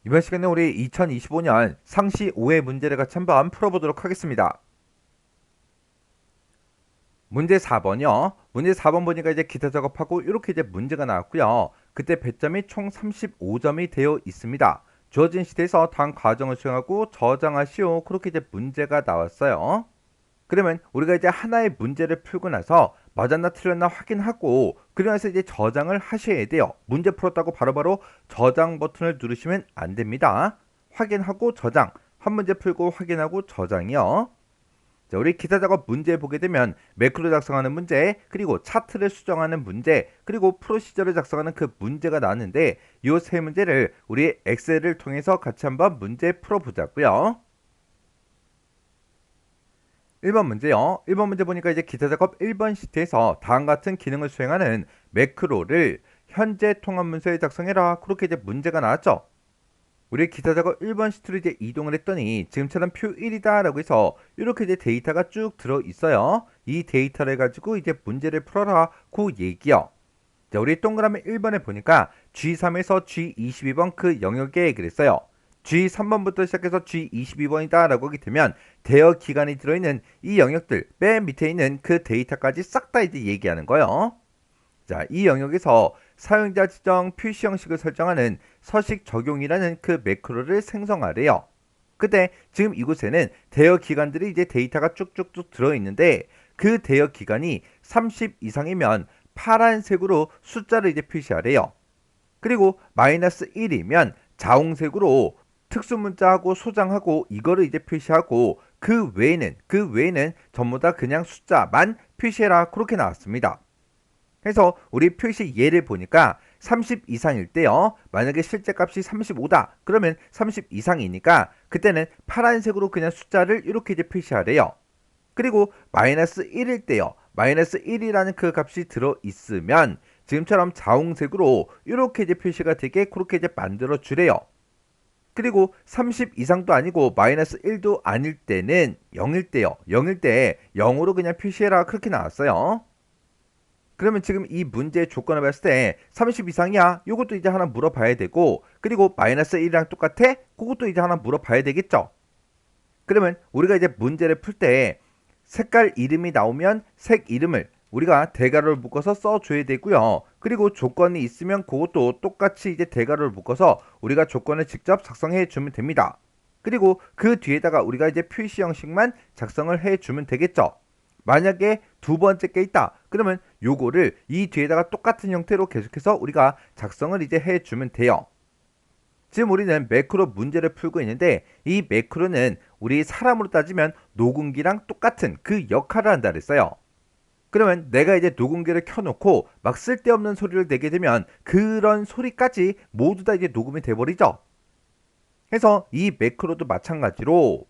이번 시간에 우리 2025년 상시 5회 문제를 같이 한번 풀어보도록 하겠습니다. 문제 4번이요. 문제 4번 보니까 이제 기타 작업하고 이렇게 이제 문제가 나왔고요. 그때 배점이 총 35점이 되어 있습니다. 주어진 시대에서 다음 과정을 수행하고 저장하시오. 그렇게 이제 문제가 나왔어요. 그러면 우리가 이제 하나의 문제를 풀고 나서 맞았나 틀렸나 확인하고 그리고 나서 이제 저장을 하셔야 돼요. 문제 풀었다고 바로바로 저장 버튼을 누르시면 안 됩니다. 확인하고 저장. 한 문제 풀고 확인하고 저장이요. 자, 우리 기타 작업 문제 보게 되면 매크로 작성하는 문제, 그리고 차트를 수정하는 문제, 그리고 프로시저를 작성하는 그 문제가 나왔는데 이 세 문제를 우리 엑셀을 통해서 같이 한번 문제 풀어보자고요. 1번 문제요. 1번 문제 보니까 이제 기타 작업 1번 시트에서 다음 같은 기능을 수행하는 매크로를 현재 통합 문서에 작성해라. 그렇게 이제 문제가 나왔죠. 우리 기타 작업 1번 시트로 이제 이동을 했더니 지금처럼 표 1이다 라고 해서 이렇게 이제 데이터가 쭉 들어 있어요. 이 데이터를 가지고 이제 문제를 풀어라. 그 얘기요. 자, 우리 동그라미 1번에 보니까 G3에서 G22번 그 영역에 그랬어요. G3번부터 시작해서 G22번이다 라고 하게 되면 대여 기간이 들어있는 이 영역들 맨 밑에 있는 그 데이터까지 싹 다 이제 얘기하는 거예요. 자, 이 영역에서 사용자 지정 표시 형식을 설정하는 서식 적용이라는 그 매크로를 생성하래요. 근데 지금 이곳에는 대여 기간들이 이제 데이터가 쭉쭉쭉 들어있는데 그 대여 기간이 30 이상이면 파란색으로 숫자를 이제 표시하래요. 그리고 마이너스 1이면 자홍색으로 특수문자하고 소장하고 이거를 이제 표시하고 그 외에는 전부 다 그냥 숫자만 표시해라. 그렇게 나왔습니다. 그래서 우리 표시 예를 보니까 30 이상일 때요. 만약에 실제 값이 35다. 그러면 30 이상이니까 그때는 파란색으로 그냥 숫자를 이렇게 이제 표시하래요. 그리고 마이너스 1일 때요. 마이너스 1이라는 그 값이 들어 있으면 지금처럼 자홍색으로 이렇게 이제 표시가 되게 그렇게 이제 만들어 주래요. 그리고 30 이상도 아니고 마이너스 1도 아닐 때는 0일 때요. 0일 때 0으로 그냥 표시해라. 그렇게 나왔어요. 그러면 지금 이 문제의 조건을 봤을 때 30 이상이야? 요것도 이제 하나 물어봐야 되고 그리고 마이너스 1이랑 똑같아? 그것도 이제 하나 물어봐야 되겠죠? 그러면 우리가 이제 문제를 풀 때 색깔 이름이 나오면 색 이름을 우리가 대괄호를 묶어서 써줘야 되고요. 그리고 조건이 있으면 그것도 똑같이 이제 대괄호를 묶어서 우리가 조건을 직접 작성해 주면 됩니다. 그리고 그 뒤에다가 우리가 이제 표시 형식만 작성을 해 주면 되겠죠. 만약에 두 번째 게 있다. 그러면 요거를 이 뒤에다가 똑같은 형태로 계속해서 우리가 작성을 이제 해 주면 돼요. 지금 우리는 매크로 문제를 풀고 있는데 이 매크로는 우리 사람으로 따지면 녹음기랑 똑같은 그 역할을 한다 그랬어요. 그러면 내가 이제 녹음기를 켜놓고 막 쓸데없는 소리를 내게 되면 그런 소리까지 모두 다 이제 녹음이 돼버리죠. 그래서 이 매크로도 마찬가지로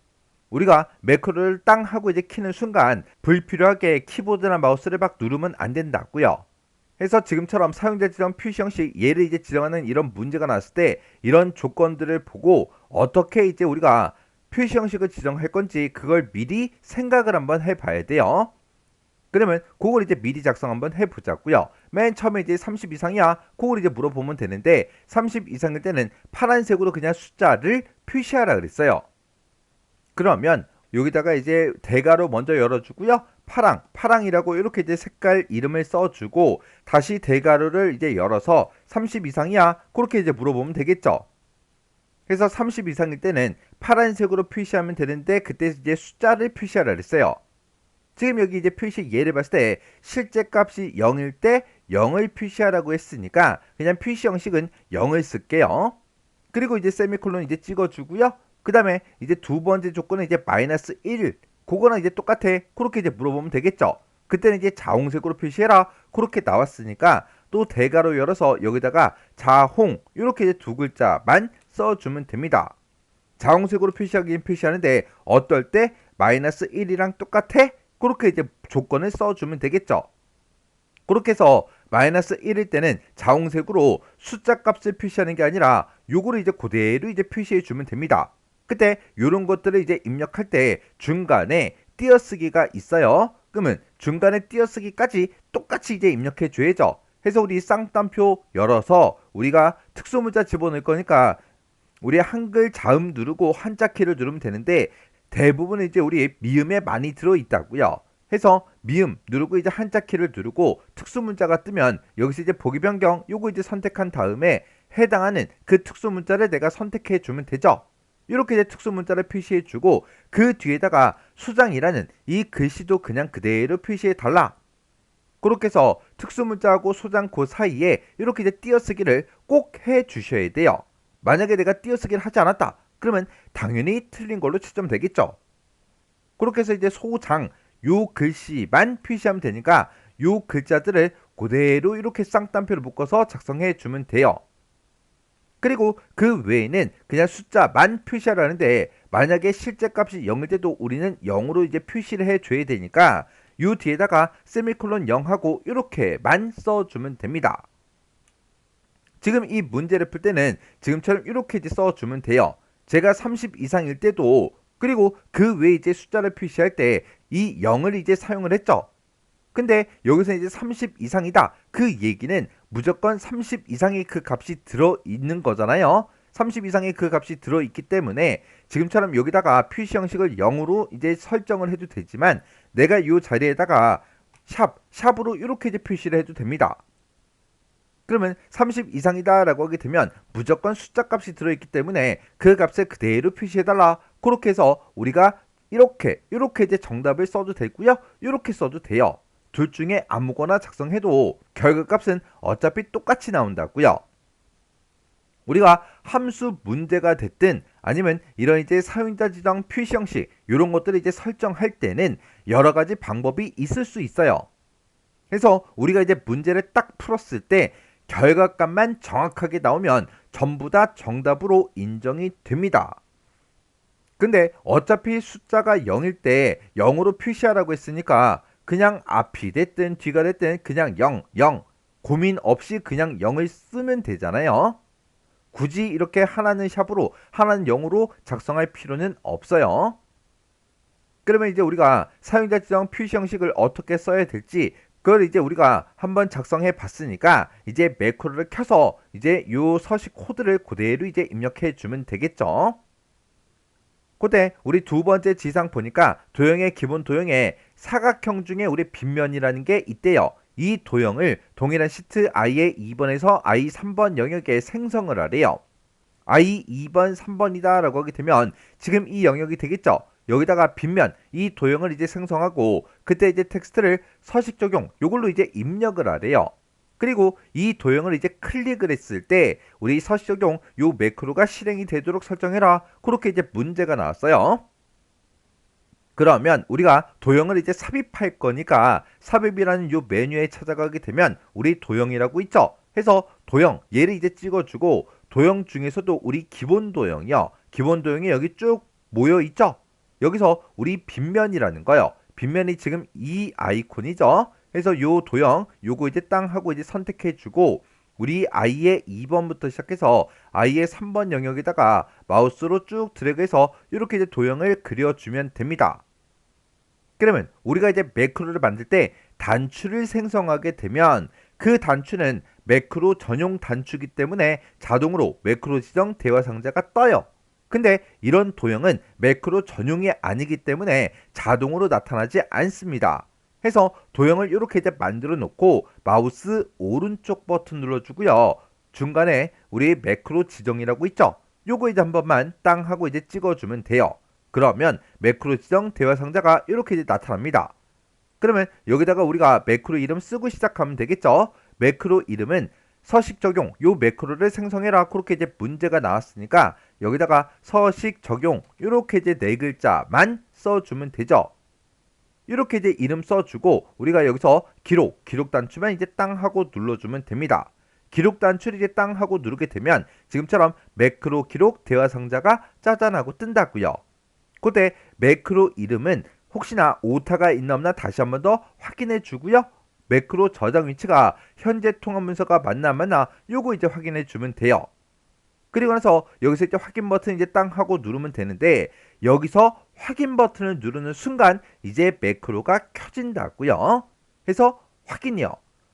우리가 매크로를 땅 하고 이제 키는 순간 불필요하게 키보드나 마우스를 막 누르면 안 된다고요. 그래서 지금처럼 사용자 지정 표시 형식 얘를 이제 지정하는 이런 문제가 나왔을 때 이런 조건들을 보고 어떻게 이제 우리가 표시 형식을 지정할 건지 그걸 미리 생각을 한번 해봐야 돼요. 그러면 그걸 이제 미리 작성 한번 해보자고요. 맨 처음에 이제 30 이상이야. 그걸 이제 물어보면 되는데 30 이상일 때는 파란색으로 그냥 숫자를 표시하라 그랬어요. 그러면 여기다가 이제 대괄호 먼저 열어주고요. 파랑이라고 이렇게 이제 색깔 이름을 써주고 다시 대괄호를 이제 열어서 30 이상이야? 그렇게 이제 물어보면 되겠죠. 그래서 30 이상일 때는 파란색으로 표시하면 되는데 그때 이제 숫자를 표시하라 그랬어요. 지금 여기 이제 표시 예를 봤을 때 실제 값이 0일 때 0을 표시하라고 했으니까 그냥 표시 형식은 0을 쓸게요. 그리고 이제 세미콜론 이제 찍어주고요. 그 다음에 이제 두 번째 조건은 이제 마이너스 1. 그거랑 이제 똑같아. 그렇게 이제 물어보면 되겠죠. 그때는 이제 자홍색으로 표시해라. 그렇게 나왔으니까 또 대괄호 열어서 여기다가 자홍 이렇게 이제 두 글자만 써주면 됩니다. 자홍색으로 표시하긴 표시하는데 어떨 때 마이너스 1이랑 똑같아? 그렇게 이제 조건을 써주면 되겠죠. 그렇게 해서 마이너스 1일 때는 자홍색으로 숫자 값을 표시하는 게 아니라 요거를 이제 그대로 이제 표시해 주면 됩니다. 그때 요런 것들을 이제 입력할 때 중간에 띄어쓰기가 있어요. 그러면 중간에 띄어쓰기까지 똑같이 이제 입력해 줘야죠. 해서 우리 쌍따옴표 열어서 우리가 특수문자 집어넣을 거니까 우리 한글 자음 누르고 한자 키를 누르면 되는데 대부분 이제 우리 미음에 많이 들어있다고요. 해서 미음 누르고 이제 한자 키를 누르고 특수 문자가 뜨면 여기서 이제 보기 변경 요거 이제 선택한 다음에 해당하는 그 특수 문자를 내가 선택해 주면 되죠. 이렇게 이제 특수 문자를 표시해 주고 그 뒤에다가 수장이라는 이 글씨도 그냥 그대로 표시해 달라. 그렇게 해서 특수 문자하고 소장 그 사이에 이렇게 이제 띄어쓰기를 꼭 해 주셔야 돼요. 만약에 내가 띄어쓰기를 하지 않았다. 그러면 당연히 틀린 걸로 채점되겠죠. 그렇게 해서 이제 소장 요 글씨만 표시하면 되니까 요 글자들을 그대로 이렇게 쌍따옴표를 묶어서 작성해 주면 돼요. 그리고 그 외에는 그냥 숫자만 표시하라는데 만약에 실제 값이 0일 때도 우리는 0으로 이제 표시를 해줘야 되니까 요 뒤에다가 세미콜론 0하고 이렇게만 써주면 됩니다. 지금 이 문제를 풀 때는 지금처럼 이렇게 이제 써주면 돼요. 제가 30 이상일 때도 그리고 그 외에 이제 숫자를 표시할 때 이 0을 이제 사용을 했죠. 근데 여기서 이제 30 이상이다. 그 얘기는 무조건 30 이상의 그 값이 들어있는 거잖아요. 30 이상의 그 값이 들어있기 때문에 지금처럼 여기다가 표시 형식을 0으로 이제 설정을 해도 되지만 내가 이 자리에다가 샵으로 이렇게 이제 표시를 해도 됩니다. 그러면 30 이상이다 라고 하게 되면 무조건 숫자 값이 들어있기 때문에 그 값을 그대로 표시해달라. 그렇게 해서 우리가 이렇게 이제 정답을 써도 되고요. 이렇게 써도 돼요. 둘 중에 아무거나 작성해도 결과값은 어차피 똑같이 나온다고요. 우리가 함수 문제가 됐든 아니면 이런 이제 사용자 지정 표시 형식 이런 것들을 이제 설정할 때는 여러 가지 방법이 있을 수 있어요. 그래서 우리가 이제 문제를 딱 풀었을 때 결과값만 정확하게 나오면 전부 다 정답으로 인정이 됩니다. 근데 어차피 숫자가 0일 때 0으로 표시하라고 했으니까 그냥 앞이 됐든 뒤가 됐든 그냥 0, 0 고민 없이 그냥 0을 쓰면 되잖아요. 굳이 이렇게 하나는 샵으로 하나는 0으로 작성할 필요는 없어요. 그러면 이제 우리가 사용자 지정 표시 형식을 어떻게 써야 될지 그걸 이제 우리가 한번 작성해 봤으니까 이제 매크로를 켜서 이제 요 서식 코드를 그대로 이제 입력해 주면 되겠죠. 그때 우리 두 번째 지상 보니까 도형의 기본 도형에 사각형 중에 우리 빗면이라는 게 있대요. 이 도형을 동일한 시트 i의 2번에서 i 3번 영역에 생성을 하래요. i 2번 3번이다 라고 하게 되면 지금 이 영역이 되겠죠. 여기다가 빗면 이 도형을 이제 생성하고 그때 이제 텍스트를 서식 적용 요걸로 이제 입력을 하래요. 그리고 이 도형을 이제 클릭을 했을 때 우리 서식 적용 요 매크로가 실행이 되도록 설정해라. 그렇게 이제 문제가 나왔어요. 그러면 우리가 도형을 이제 삽입할 거니까 삽입이라는 요 메뉴에 찾아가게 되면 우리 도형이라고 있죠. 해서 도형 얘를 이제 찍어주고 도형 중에서도 우리 기본 도형이요. 기본 도형이 여기 쭉 모여 있죠. 여기서 우리 빗면이라는 거요. 빗면이 지금 이 아이콘이죠. 그래서 요 도형 요거 이제 땅 하고 이제 선택해 주고 우리 i의 2번부터 시작해서 i의 3번 영역에다가 마우스로 쭉 드래그해서 이렇게 이제 도형을 그려주면 됩니다. 그러면 우리가 이제 매크로를 만들 때 단추를 생성하게 되면 그 단추는 매크로 전용 단추이기 때문에 자동으로 매크로 지정 대화 상자가 떠요. 근데 이런 도형은 매크로 전용이 아니기 때문에 자동으로 나타나지 않습니다. 해서 도형을 이렇게 이제 만들어 놓고 마우스 오른쪽 버튼 눌러주고요. 중간에 우리 매크로 지정이라고 있죠. 요거 이제 한 번만 땅 하고 이제 찍어주면 돼요. 그러면 매크로 지정 대화 상자가 이렇게 이제 나타납니다. 그러면 여기다가 우리가 매크로 이름 쓰고 시작하면 되겠죠. 매크로 이름은 서식 적용 요 매크로를 생성해라. 그렇게 이제 문제가 나왔으니까 여기다가 서식 적용 이렇게 이제 네 글자만 써주면 되죠. 이렇게 이제 이름 써주고 우리가 여기서 기록 단추만 이제 땅 하고 눌러주면 됩니다. 기록 단추를 이제 땅 하고 누르게 되면 지금처럼 매크로 기록 대화 상자가 짜잔 하고 뜬다고요. 그때 매크로 이름은 혹시나 오타가 있나 없나 다시 한번 더 확인해 주고요. 매크로 저장 위치가 현재 통합 문서가 맞나 안 맞나 요거 이제 확인해 주면 돼요. 그리고 나서 여기서 이제 확인 버튼 이제 땅 하고 누르면 되는데 여기서 확인 버튼을 누르는 순간 이제 매크로가 켜진다고요. 그래서 확인이요.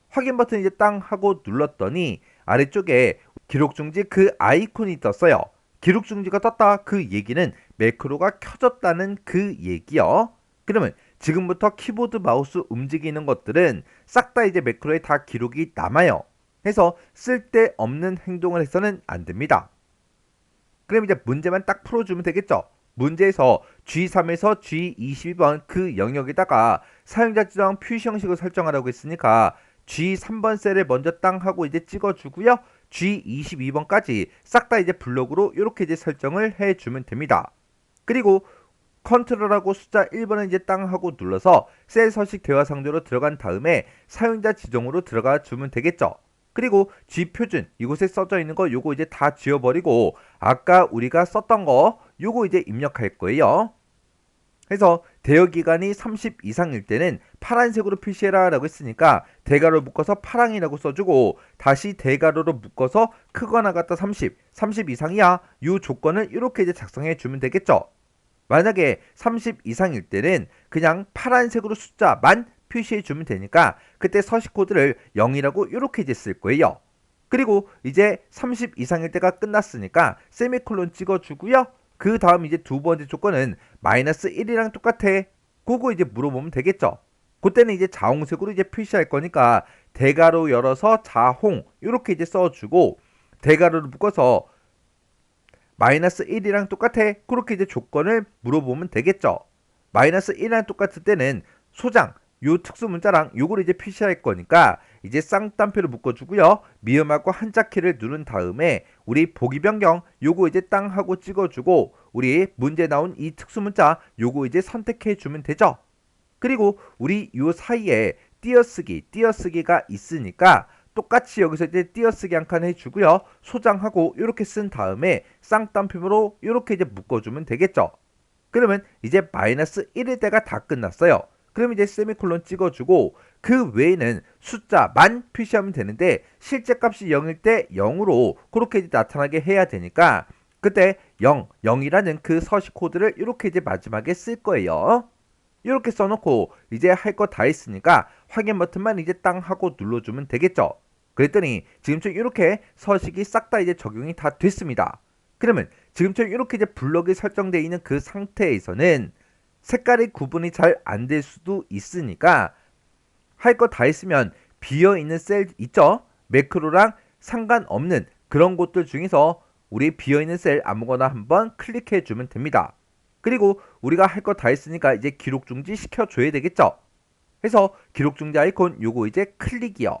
확인 버튼 이제 땅 하고 눌렀더니 아래쪽에 기록 중지 그 아이콘이 떴어요. 기록 중지가 떴다. 그 얘기는 매크로가 켜졌다는 그 얘기요. 그러면 지금부터 키보드 마우스 움직이는 것들은 싹 다 이제 매크로에 다 기록이 남아요. 해서 쓸데없는 행동을 해서는 안 됩니다. 그럼 이제 문제만 딱 풀어주면 되겠죠. 문제에서 G3에서 G22번 그 영역에다가 사용자 지정 표시 형식을 설정하라고 했으니까 G3번 셀을 먼저 땅 하고 이제 찍어주고요. G22번까지 싹 다 이제 블록으로 이렇게 이제 설정을 해주면 됩니다. 그리고 컨트롤하고 숫자 1번을 이제 땅 하고 눌러서 셀 서식 대화 상대로 들어간 다음에 사용자 지정으로 들어가 주면 되겠죠. 그리고 G표준 이곳에 써져 있는 거 요거 이제 다 지워버리고 아까 우리가 썼던 거 요거 이제 입력할 거예요. 그래서 대여기간이 30 이상일 때는 파란색으로 표시해라 라고 했으니까 대괄호 묶어서 파랑이라고 써주고 다시 대괄호로 묶어서 크거나 같다 30 이상이야 요 조건을 이렇게 이제 작성해 주면 되겠죠. 만약에 30 이상일 때는 그냥 파란색으로 숫자만 표시해 주면 되니까 그때 서식 코드를 0이라고 이렇게 이제 쓸 거예요. 그리고 이제 30 이상일 때가 끝났으니까 세미콜론 찍어주고요. 그 다음 이제 두 번째 조건은 마이너스 1이랑 똑같아. 그거 이제 물어보면 되겠죠. 그때는 이제 자홍색으로 이제 표시할 거니까 대괄호 열어서 자홍 이렇게 이제 써주고 대괄호를 묶어서 마이너스 1이랑 똑같아. 그렇게 이제 조건을 물어보면 되겠죠. 마이너스 1이랑 똑같을 때는 소장 요 특수 문자랑 요걸 이제 표시할 거니까 이제 쌍따옴표를 묶어주고요. 미음하고 한자키를 누른 다음에 우리 보기 변경 요거 이제 땅 하고 찍어주고 우리 문제 나온 이 특수 문자 요거 이제 선택해 주면 되죠. 그리고 우리 요 사이에 띄어쓰기가 있으니까 똑같이 여기서 이제 띄어쓰기 한 칸 해주고요. 소장하고 이렇게 쓴 다음에 쌍따옴표로 이렇게 이제 묶어주면 되겠죠. 그러면 이제 마이너스 1일 때가 다 끝났어요. 그럼 이제 세미콜론 찍어주고 그 외에는 숫자만 표시하면 되는데 실제 값이 0일 때 0으로 그렇게 이제 나타나게 해야 되니까 그때 0이라는 그 서식 코드를 이렇게 이제 마지막에 쓸 거예요. 이렇게 써놓고 이제 할 거 다 했으니까 확인 버튼만 이제 땅 하고 눌러주면 되겠죠. 그랬더니 지금처럼 이렇게 서식이 싹 다 이제 적용이 다 됐습니다. 그러면 지금처럼 이렇게 이제 블럭이 설정되어 있는 그 상태에서는 색깔이 구분이 잘 안 될 수도 있으니까 할 거 다 했으면 비어있는 셀 있죠? 매크로랑 상관없는 그런 곳들 중에서 우리 비어있는 셀 아무거나 한번 클릭해 주면 됩니다. 그리고 우리가 할 거 다 했으니까 이제 기록 중지 시켜줘야 되겠죠? 해서 기록 중지 아이콘 요거 이제 클릭이요.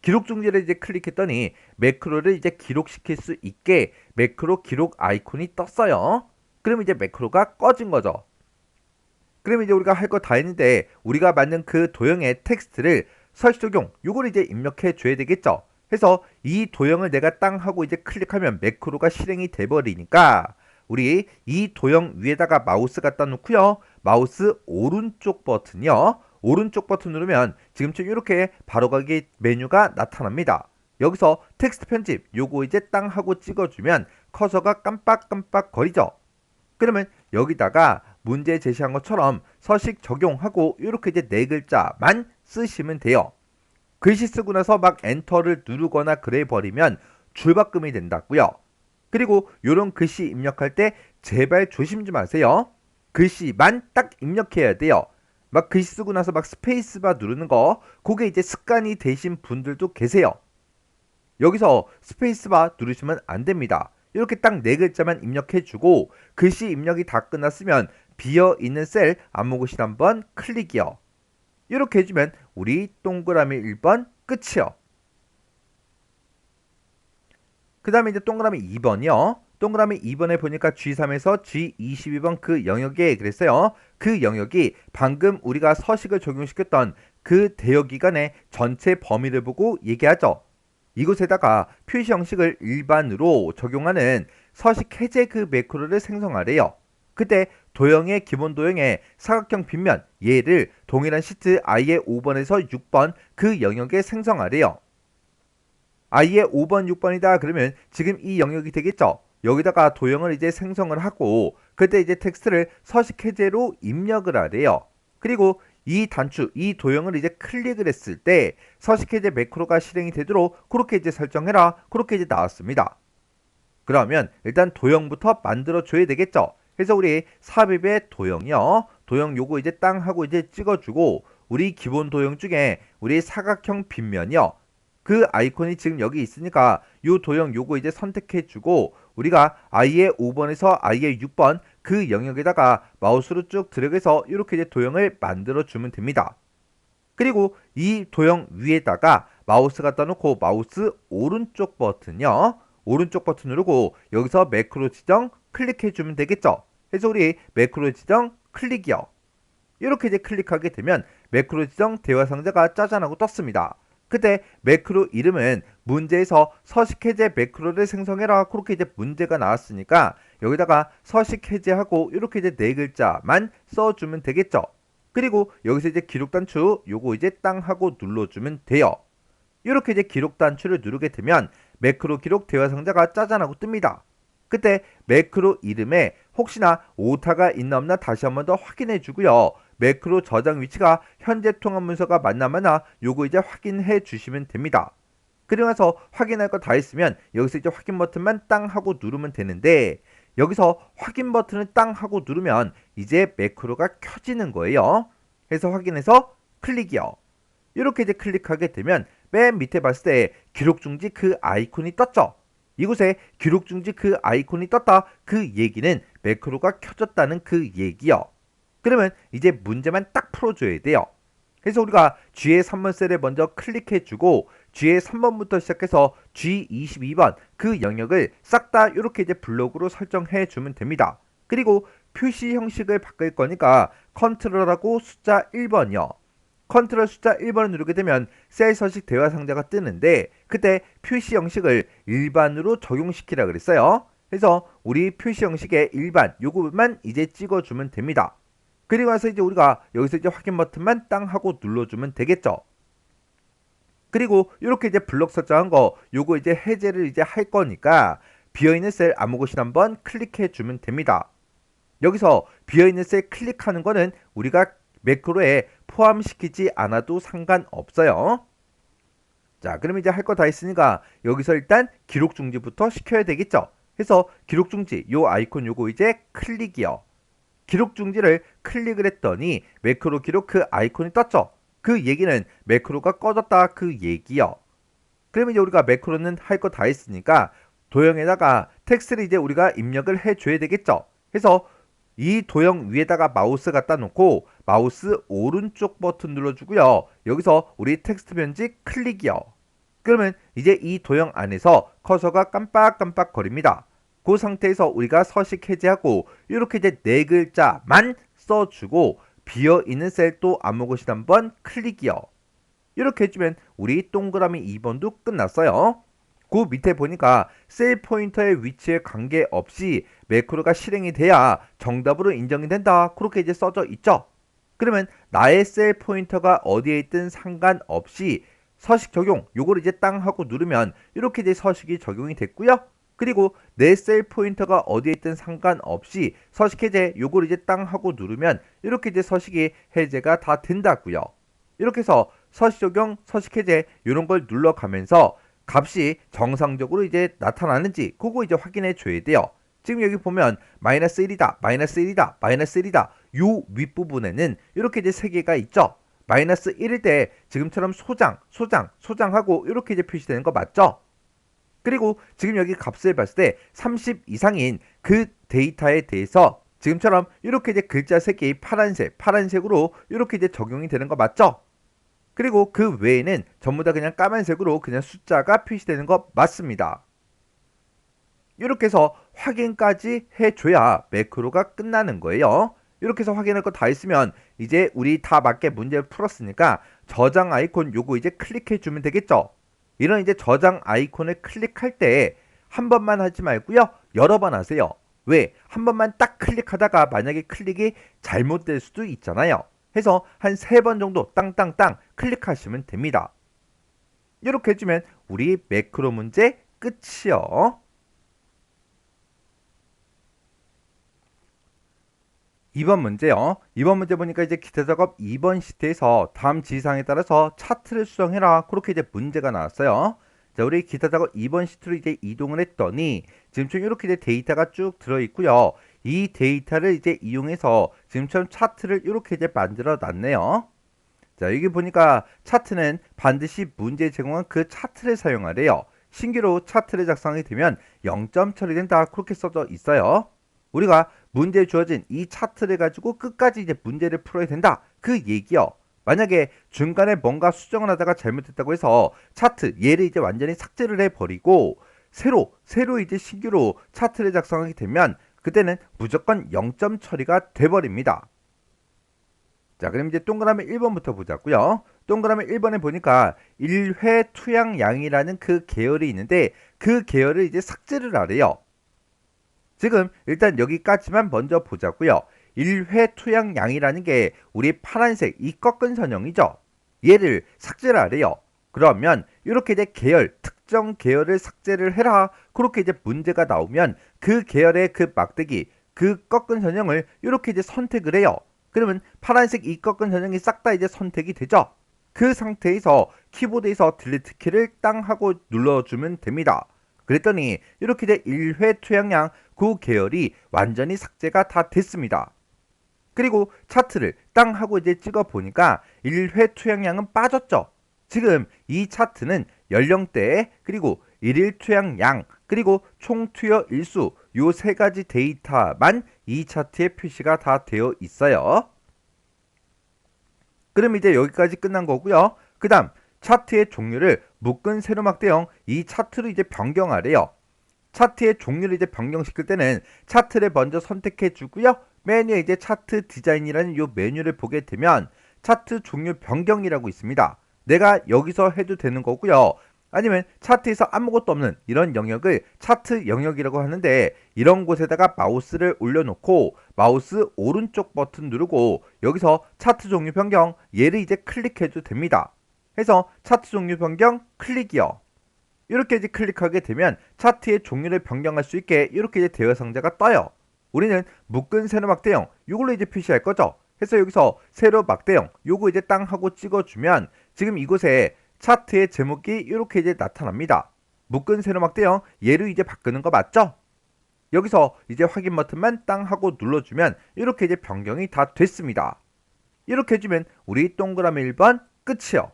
기록 중지를 이제 클릭했더니 매크로를 이제 기록시킬 수 있게 매크로 기록 아이콘이 떴어요. 그럼 이제 매크로가 꺼진 거죠. 그럼 이제 우리가 할 거 다 했는데 우리가 만든 그 도형의 텍스트를 서식 적용 요걸 이제 입력해 줘야 되겠죠. 해서 이 도형을 내가 땅 하고 이제 클릭하면 매크로가 실행이 돼 버리니까 우리 이 도형 위에다가 마우스 갖다 놓고요. 마우스 오른쪽 버튼이요. 오른쪽 버튼 누르면 지금처럼 이렇게 바로가기 메뉴가 나타납니다. 여기서 텍스트 편집 요거 이제 땅 하고 찍어주면 커서가 깜빡깜빡 거리죠. 그러면 여기다가 문제 제시한 것처럼 서식 적용하고 이렇게 이제 네 글자만 쓰시면 돼요. 글씨 쓰고 나서 막 엔터를 누르거나 그래 버리면 줄바꿈이 된다고요. 그리고 이런 글씨 입력할 때 제발 조심 좀 하세요. 글씨만 딱 입력해야 돼요. 막 글씨 쓰고 나서 막 스페이스바 누르는 거 그게 이제 습관이 되신 분들도 계세요. 여기서 스페이스바 누르시면 안 됩니다. 이렇게 딱 네 글자만 입력해주고 글씨 입력이 다 끝났으면 비어있는 셀 아무 곳이나 한번 클릭이요. 이렇게 해주면 우리 동그라미 1번 끝이요. 그 다음에 이제 동그라미 2번이요. 동그라미 2번에 보니까 G3에서 G22번 그 영역에 그랬어요. 그 영역이 방금 우리가 서식을 적용시켰던 그 대여기간의 전체 범위를 보고 얘기하죠. 이곳에다가 표시 형식을 일반으로 적용하는 서식 해제 그 매크로를 생성하래요. 그때 도형의 기본 도형의 사각형 빗면 얘를 동일한 시트 i의 5번에서 6번 그 영역에 생성하래요. i의 5번, 6번이다 그러면 지금 이 영역이 되겠죠. 여기다가 도형을 이제 생성을 하고 그때 이제 텍스트를 서식 해제로 입력을 하래요. 그리고 이 단추, 이 도형을 이제 클릭을 했을 때 서식 해제 매크로가 실행이 되도록 그렇게 이제 설정해라. 그렇게 이제 나왔습니다. 그러면 일단 도형부터 만들어 줘야 되겠죠. 그래서 우리 삽입의 도형이요. 도형 요거 이제 땅 하고 이제 찍어주고 우리 기본 도형 중에 우리 사각형 빗면이요. 그 아이콘이 지금 여기 있으니까 요 도형 요거 이제 선택해주고 우리가 i의 5번에서 i의 6번 그 영역에다가 마우스로 쭉 들어가서 이렇게 이제 도형을 만들어 주면 됩니다. 그리고 이 도형 위에다가 마우스 갖다 놓고 마우스 오른쪽 버튼요. 오른쪽 버튼 누르고 여기서 매크로 지정 클릭해 주면 되겠죠. 그래서 우리 매크로 지정 클릭이요. 이렇게 이제 클릭하게 되면 매크로 지정 대화 상자가 짜잔하고 떴습니다. 그때 매크로 이름은 문제에서 서식 해제 매크로를 생성해라 그렇게 이제 문제가 나왔으니까 여기다가 서식 해제하고 이렇게 이제 네 글자만 써주면 되겠죠. 그리고 여기서 이제 기록 단추 요거 이제 땅 하고 눌러주면 돼요. 이렇게 이제 기록 단추를 누르게 되면 매크로 기록 대화 상자가 짜잔하고 뜹니다. 그때 매크로 이름에 혹시나 오타가 있나 없나 다시 한번 더 확인해 주고요. 매크로 저장 위치가 현재 통합 문서가 맞나 마나 요거 이제 확인해 주시면 됩니다. 그리고 나서 확인할 거 다 있으면 여기서 이제 확인 버튼만 땅 하고 누르면 되는데 여기서 확인 버튼을 땅 하고 누르면 이제 매크로가 켜지는 거예요. 그래서 확인해서 클릭이요. 이렇게 이제 클릭하게 되면 맨 밑에 봤을 때 기록 중지 그 아이콘이 떴죠. 이곳에 기록 중지 그 아이콘이 떴다. 그 얘기는 매크로가 켜졌다는 그 얘기요. 그러면 이제 문제만 딱 풀어줘야 돼요. 그래서 우리가 G의 3번 셀을 먼저 클릭해주고 G의 3번부터 시작해서 G22번 그 영역을 싹 다 이렇게 이제 블록으로 설정해주면 됩니다. 그리고 표시 형식을 바꿀 거니까 컨트롤하고 숫자 1번이요. 컨트롤 숫자 1번을 누르게 되면 셀 서식 대화 상자가 뜨는데 그때 표시 형식을 일반으로 적용시키라 그랬어요. 그래서 우리 표시 형식의 일반 요거만 이제 찍어주면 됩니다. 그리고 나서 이제 우리가 여기서 이제 확인 버튼만 땅 하고 눌러주면 되겠죠. 그리고 이렇게 이제 블록 설정한 거 요거 이제 해제를 이제 할 거니까 비어있는 셀 아무 곳이나 한번 클릭해 주면 됩니다. 여기서 비어있는 셀 클릭하는 거는 우리가 매크로에 포함시키지 않아도 상관없어요. 자, 그럼 이제 할 거 다 했으니까 여기서 일단 기록 중지부터 시켜야 되겠죠. 그래서 기록 중지 요 아이콘 요거 이제 클릭이요. 기록 중지를 클릭을 했더니 매크로 기록 그 아이콘이 떴죠. 그 얘기는 매크로가 꺼졌다 그 얘기요. 그러면 이제 우리가 매크로는 할 거 다 했으니까 도형에다가 텍스트를 이제 우리가 입력을 해줘야 되겠죠. 그래서 이 도형 위에다가 마우스 갖다 놓고 마우스 오른쪽 버튼 눌러주고요. 여기서 우리 텍스트 변지 클릭이요. 그러면 이제 이 도형 안에서 커서가 깜빡깜빡 거립니다. 그 상태에서 우리가 서식 해제하고 이렇게 이제 네 글자만 써주고 비어있는 셀 또 아무 곳이나 한번 클릭이요. 이렇게 해주면 우리 동그라미 2번도 끝났어요. 그 밑에 보니까 셀 포인터의 위치에 관계없이 매크로가 실행이 돼야 정답으로 인정이 된다. 그렇게 이제 써져 있죠. 그러면 나의 셀 포인터가 어디에 있든 상관없이 서식 적용 요거를 이제 땅 하고 누르면 이렇게 이제 서식이 적용이 됐고요. 그리고 내 셀 포인터가 어디에 있든 상관없이 서식 해제 요거를 이제 땅 하고 누르면 이렇게 이제 서식이 해제가 다 된다고요. 이렇게 해서 서식 적용, 서식 해제 이런 걸 눌러가면서 값이 정상적으로 이제 나타나는지 그거 이제 확인해 줘야 돼요. 지금 여기 보면 마이너스 1이다, 마이너스 1이다, 마이너스 1이다. 요 윗부분에는 이렇게 이제 세 개가 있죠. 마이너스 1일 때 지금처럼 소장하고 이렇게 이제 표시되는 거 맞죠? 그리고 지금 여기 값을 봤을 때 30 이상인 그 데이터에 대해서 지금처럼 이렇게 이제 글자 색이 파란색으로 이렇게 이제 적용이 되는 거 맞죠? 그리고 그 외에는 전부 다 그냥 까만색으로 그냥 숫자가 표시되는 거 맞습니다. 이렇게 해서 확인까지 해줘야 매크로가 끝나는 거예요. 이렇게 해서 확인할 거 다 있으면 이제 우리 다 맞게 문제를 풀었으니까 저장 아이콘 요거 이제 클릭해 주면 되겠죠. 이런 이제 저장 아이콘을 클릭할 때 한 번만 하지 말고요. 여러 번 하세요. 왜? 한 번만 딱 클릭하다가 만약에 클릭이 잘못될 수도 있잖아요. 해서 한 3번 정도 땅땅땅 클릭하시면 됩니다. 이렇게 해주면 우리 매크로 문제 끝이요. 2번 문제요. 2번 문제 보니까 이제 기타 작업 2번 시트에서 다음 지시사항에 따라서 차트를 수정해라. 그렇게 이제 문제가 나왔어요. 자, 우리 기타 작업 2번 시트로 이제 이동을 했더니 지금처럼 이렇게 이제 데이터가 쭉 들어있고요. 이 데이터를 이제 이용해서 지금처럼 차트를 이렇게 이제 만들어 놨네요. 자, 여기 보니까 차트는 반드시 문제 제공한 그 차트를 사용하래요. 신규로 차트를 작성하게 되면 0점 처리된다. 그렇게 써져 있어요. 우리가 문제에 주어진 이 차트를 가지고 끝까지 이제 문제를 풀어야 된다. 그 얘기요. 만약에 중간에 뭔가 수정을 하다가 잘못했다고 해서 차트 얘를 이제 완전히 삭제를 해버리고 새로 이제 신규로 차트를 작성하게 되면 그때는 무조건 0점 처리가 돼버립니다. 자, 그럼 이제 동그라미 1번부터 보자고요. 동그라미 1번에 보니까 1회 투양량이라는 그 계열이 있는데 그 계열을 이제 삭제를 하래요. 지금 일단 여기까지만 먼저 보자고요. 1회 투양량이라는 게 우리 파란색 이 꺾은 선형이죠. 얘를 삭제를 하래요. 그러면 이렇게 이제 계열, 특정 계열을 삭제를 해라. 그렇게 이제 문제가 나오면 그 계열의 그 막대기, 그 꺾은 선형을 이렇게 이제 선택을 해요. 그러면 파란색 이 꺾은 선형이 싹 다 이제 선택이 되죠. 그 상태에서 키보드에서 딜리트 키를 땅 하고 눌러주면 됩니다. 그랬더니 이렇게 이제 1회 투양량 그 계열이 완전히 삭제가 다 됐습니다. 그리고 차트를 땅 하고 이제 찍어 보니까 1회 투양량은 빠졌죠. 지금 이 차트는 연령대 그리고 일일 투양량 그리고 총 투여 일수 요 세 가지 데이터만 이 차트에 표시가 다 되어 있어요. 그럼 이제 여기까지 끝난 거고요. 그 다음 차트의 종류를 묶은 세로막대형 이 차트로 이제 변경하래요. 차트의 종류를 이제 변경시킬 때는 차트를 먼저 선택해 주고요. 메뉴에 이제 차트 디자인이라는 이 메뉴를 보게 되면 차트 종류 변경이라고 있습니다. 내가 여기서 해도 되는 거고요. 아니면 차트에서 아무것도 없는 이런 영역을 차트 영역이라고 하는데 이런 곳에다가 마우스를 올려놓고 마우스 오른쪽 버튼 누르고 여기서 차트 종류 변경 얘를 이제 클릭해도 됩니다. 해서 차트 종류 변경 클릭이요. 이렇게 이제 클릭하게 되면 차트의 종류를 변경할 수 있게 이렇게 이제 대여 상자가 떠요. 우리는 묶은 세로 막대형 이걸로 이제 표시할 거죠. 그래서 여기서 세로 막대형 요거 이제 땅 하고 찍어주면 지금 이곳에 차트의 제목이 이렇게 이제 나타납니다. 묶은 세로 막대형 얘로 이제 바꾸는 거 맞죠? 여기서 이제 확인 버튼만 땅 하고 눌러주면 이렇게 이제 변경이 다 됐습니다. 이렇게 해주면 우리 동그라미 1번 끝이요.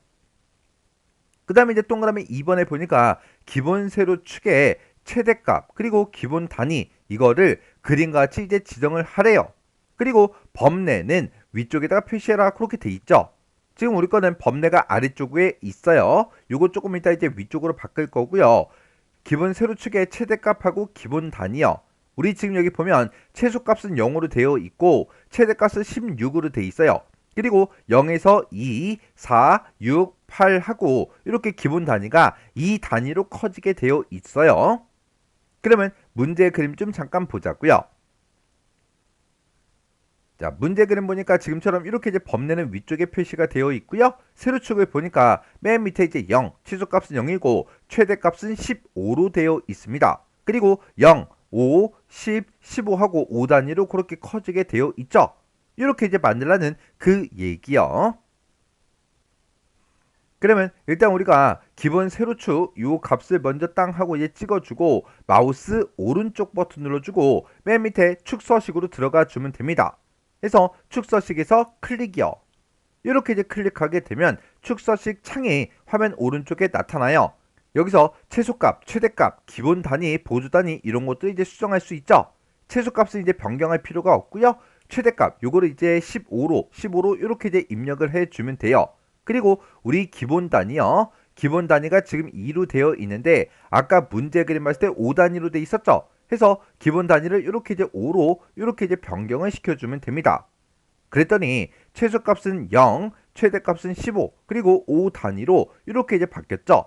그 다음에 이제 동그라미 2번에 보니까 기본 세로 축의 최대값 그리고 기본 단위 이거를 그림과 같이 이제 지정을 하래요. 그리고 범례는 위쪽에다가 표시해라 그렇게 돼 있죠. 지금 우리 거는 범례가 아래쪽에 있어요. 요거 조금 이따 이제 위쪽으로 바꿀 거고요. 기본 세로축의 최대값하고 기본 단위요. 우리 지금 여기 보면 최소값은 0으로 되어 있고 최대값은 16으로 되어 있어요. 그리고 0에서 2, 4, 6, 8 하고 이렇게 기본 단위가 이 단위로 커지게 되어 있어요. 그러면 문제 그림 좀 잠깐 보자고요. 자, 문제 그림 보니까 지금처럼 이렇게 이제 범례는 위쪽에 표시가 되어 있고요. 세로축을 보니까 맨 밑에 이제 0, 취소값은 0이고 최대값은 15로 되어 있습니다. 그리고 0, 5, 10, 15하고 5단위로 그렇게 커지게 되어 있죠. 이렇게 이제 만들라는 그 얘기요. 그러면 일단 우리가 기본 세로축 요 값을 먼저 땅 하고 이제 찍어주고 마우스 오른쪽 버튼 눌러주고 맨 밑에 축서식으로 들어가 주면 됩니다. 그래서 축서식에서 클릭이요. 이렇게 이제 클릭하게 되면 축서식 창이 화면 오른쪽에 나타나요. 여기서 최소값, 최대값, 기본 단위, 보조 단위 이런 것도 이제 수정할 수 있죠. 최소값은 이제 변경할 필요가 없고요. 최대값 요거를 이제 15로 이렇게 이제 입력을 해주면 돼요. 그리고 우리 기본 단위요. 기본 단위가 지금 2로 되어 있는데 아까 문제 그림 봤을 때 5단위로 되어 있었죠. 해서 기본 단위를 이렇게 이제 5로 이렇게 이제 변경을 시켜주면 됩니다. 그랬더니 최소값은 0, 최대값은 15, 그리고 5 단위로 이렇게 이제 바뀌었죠.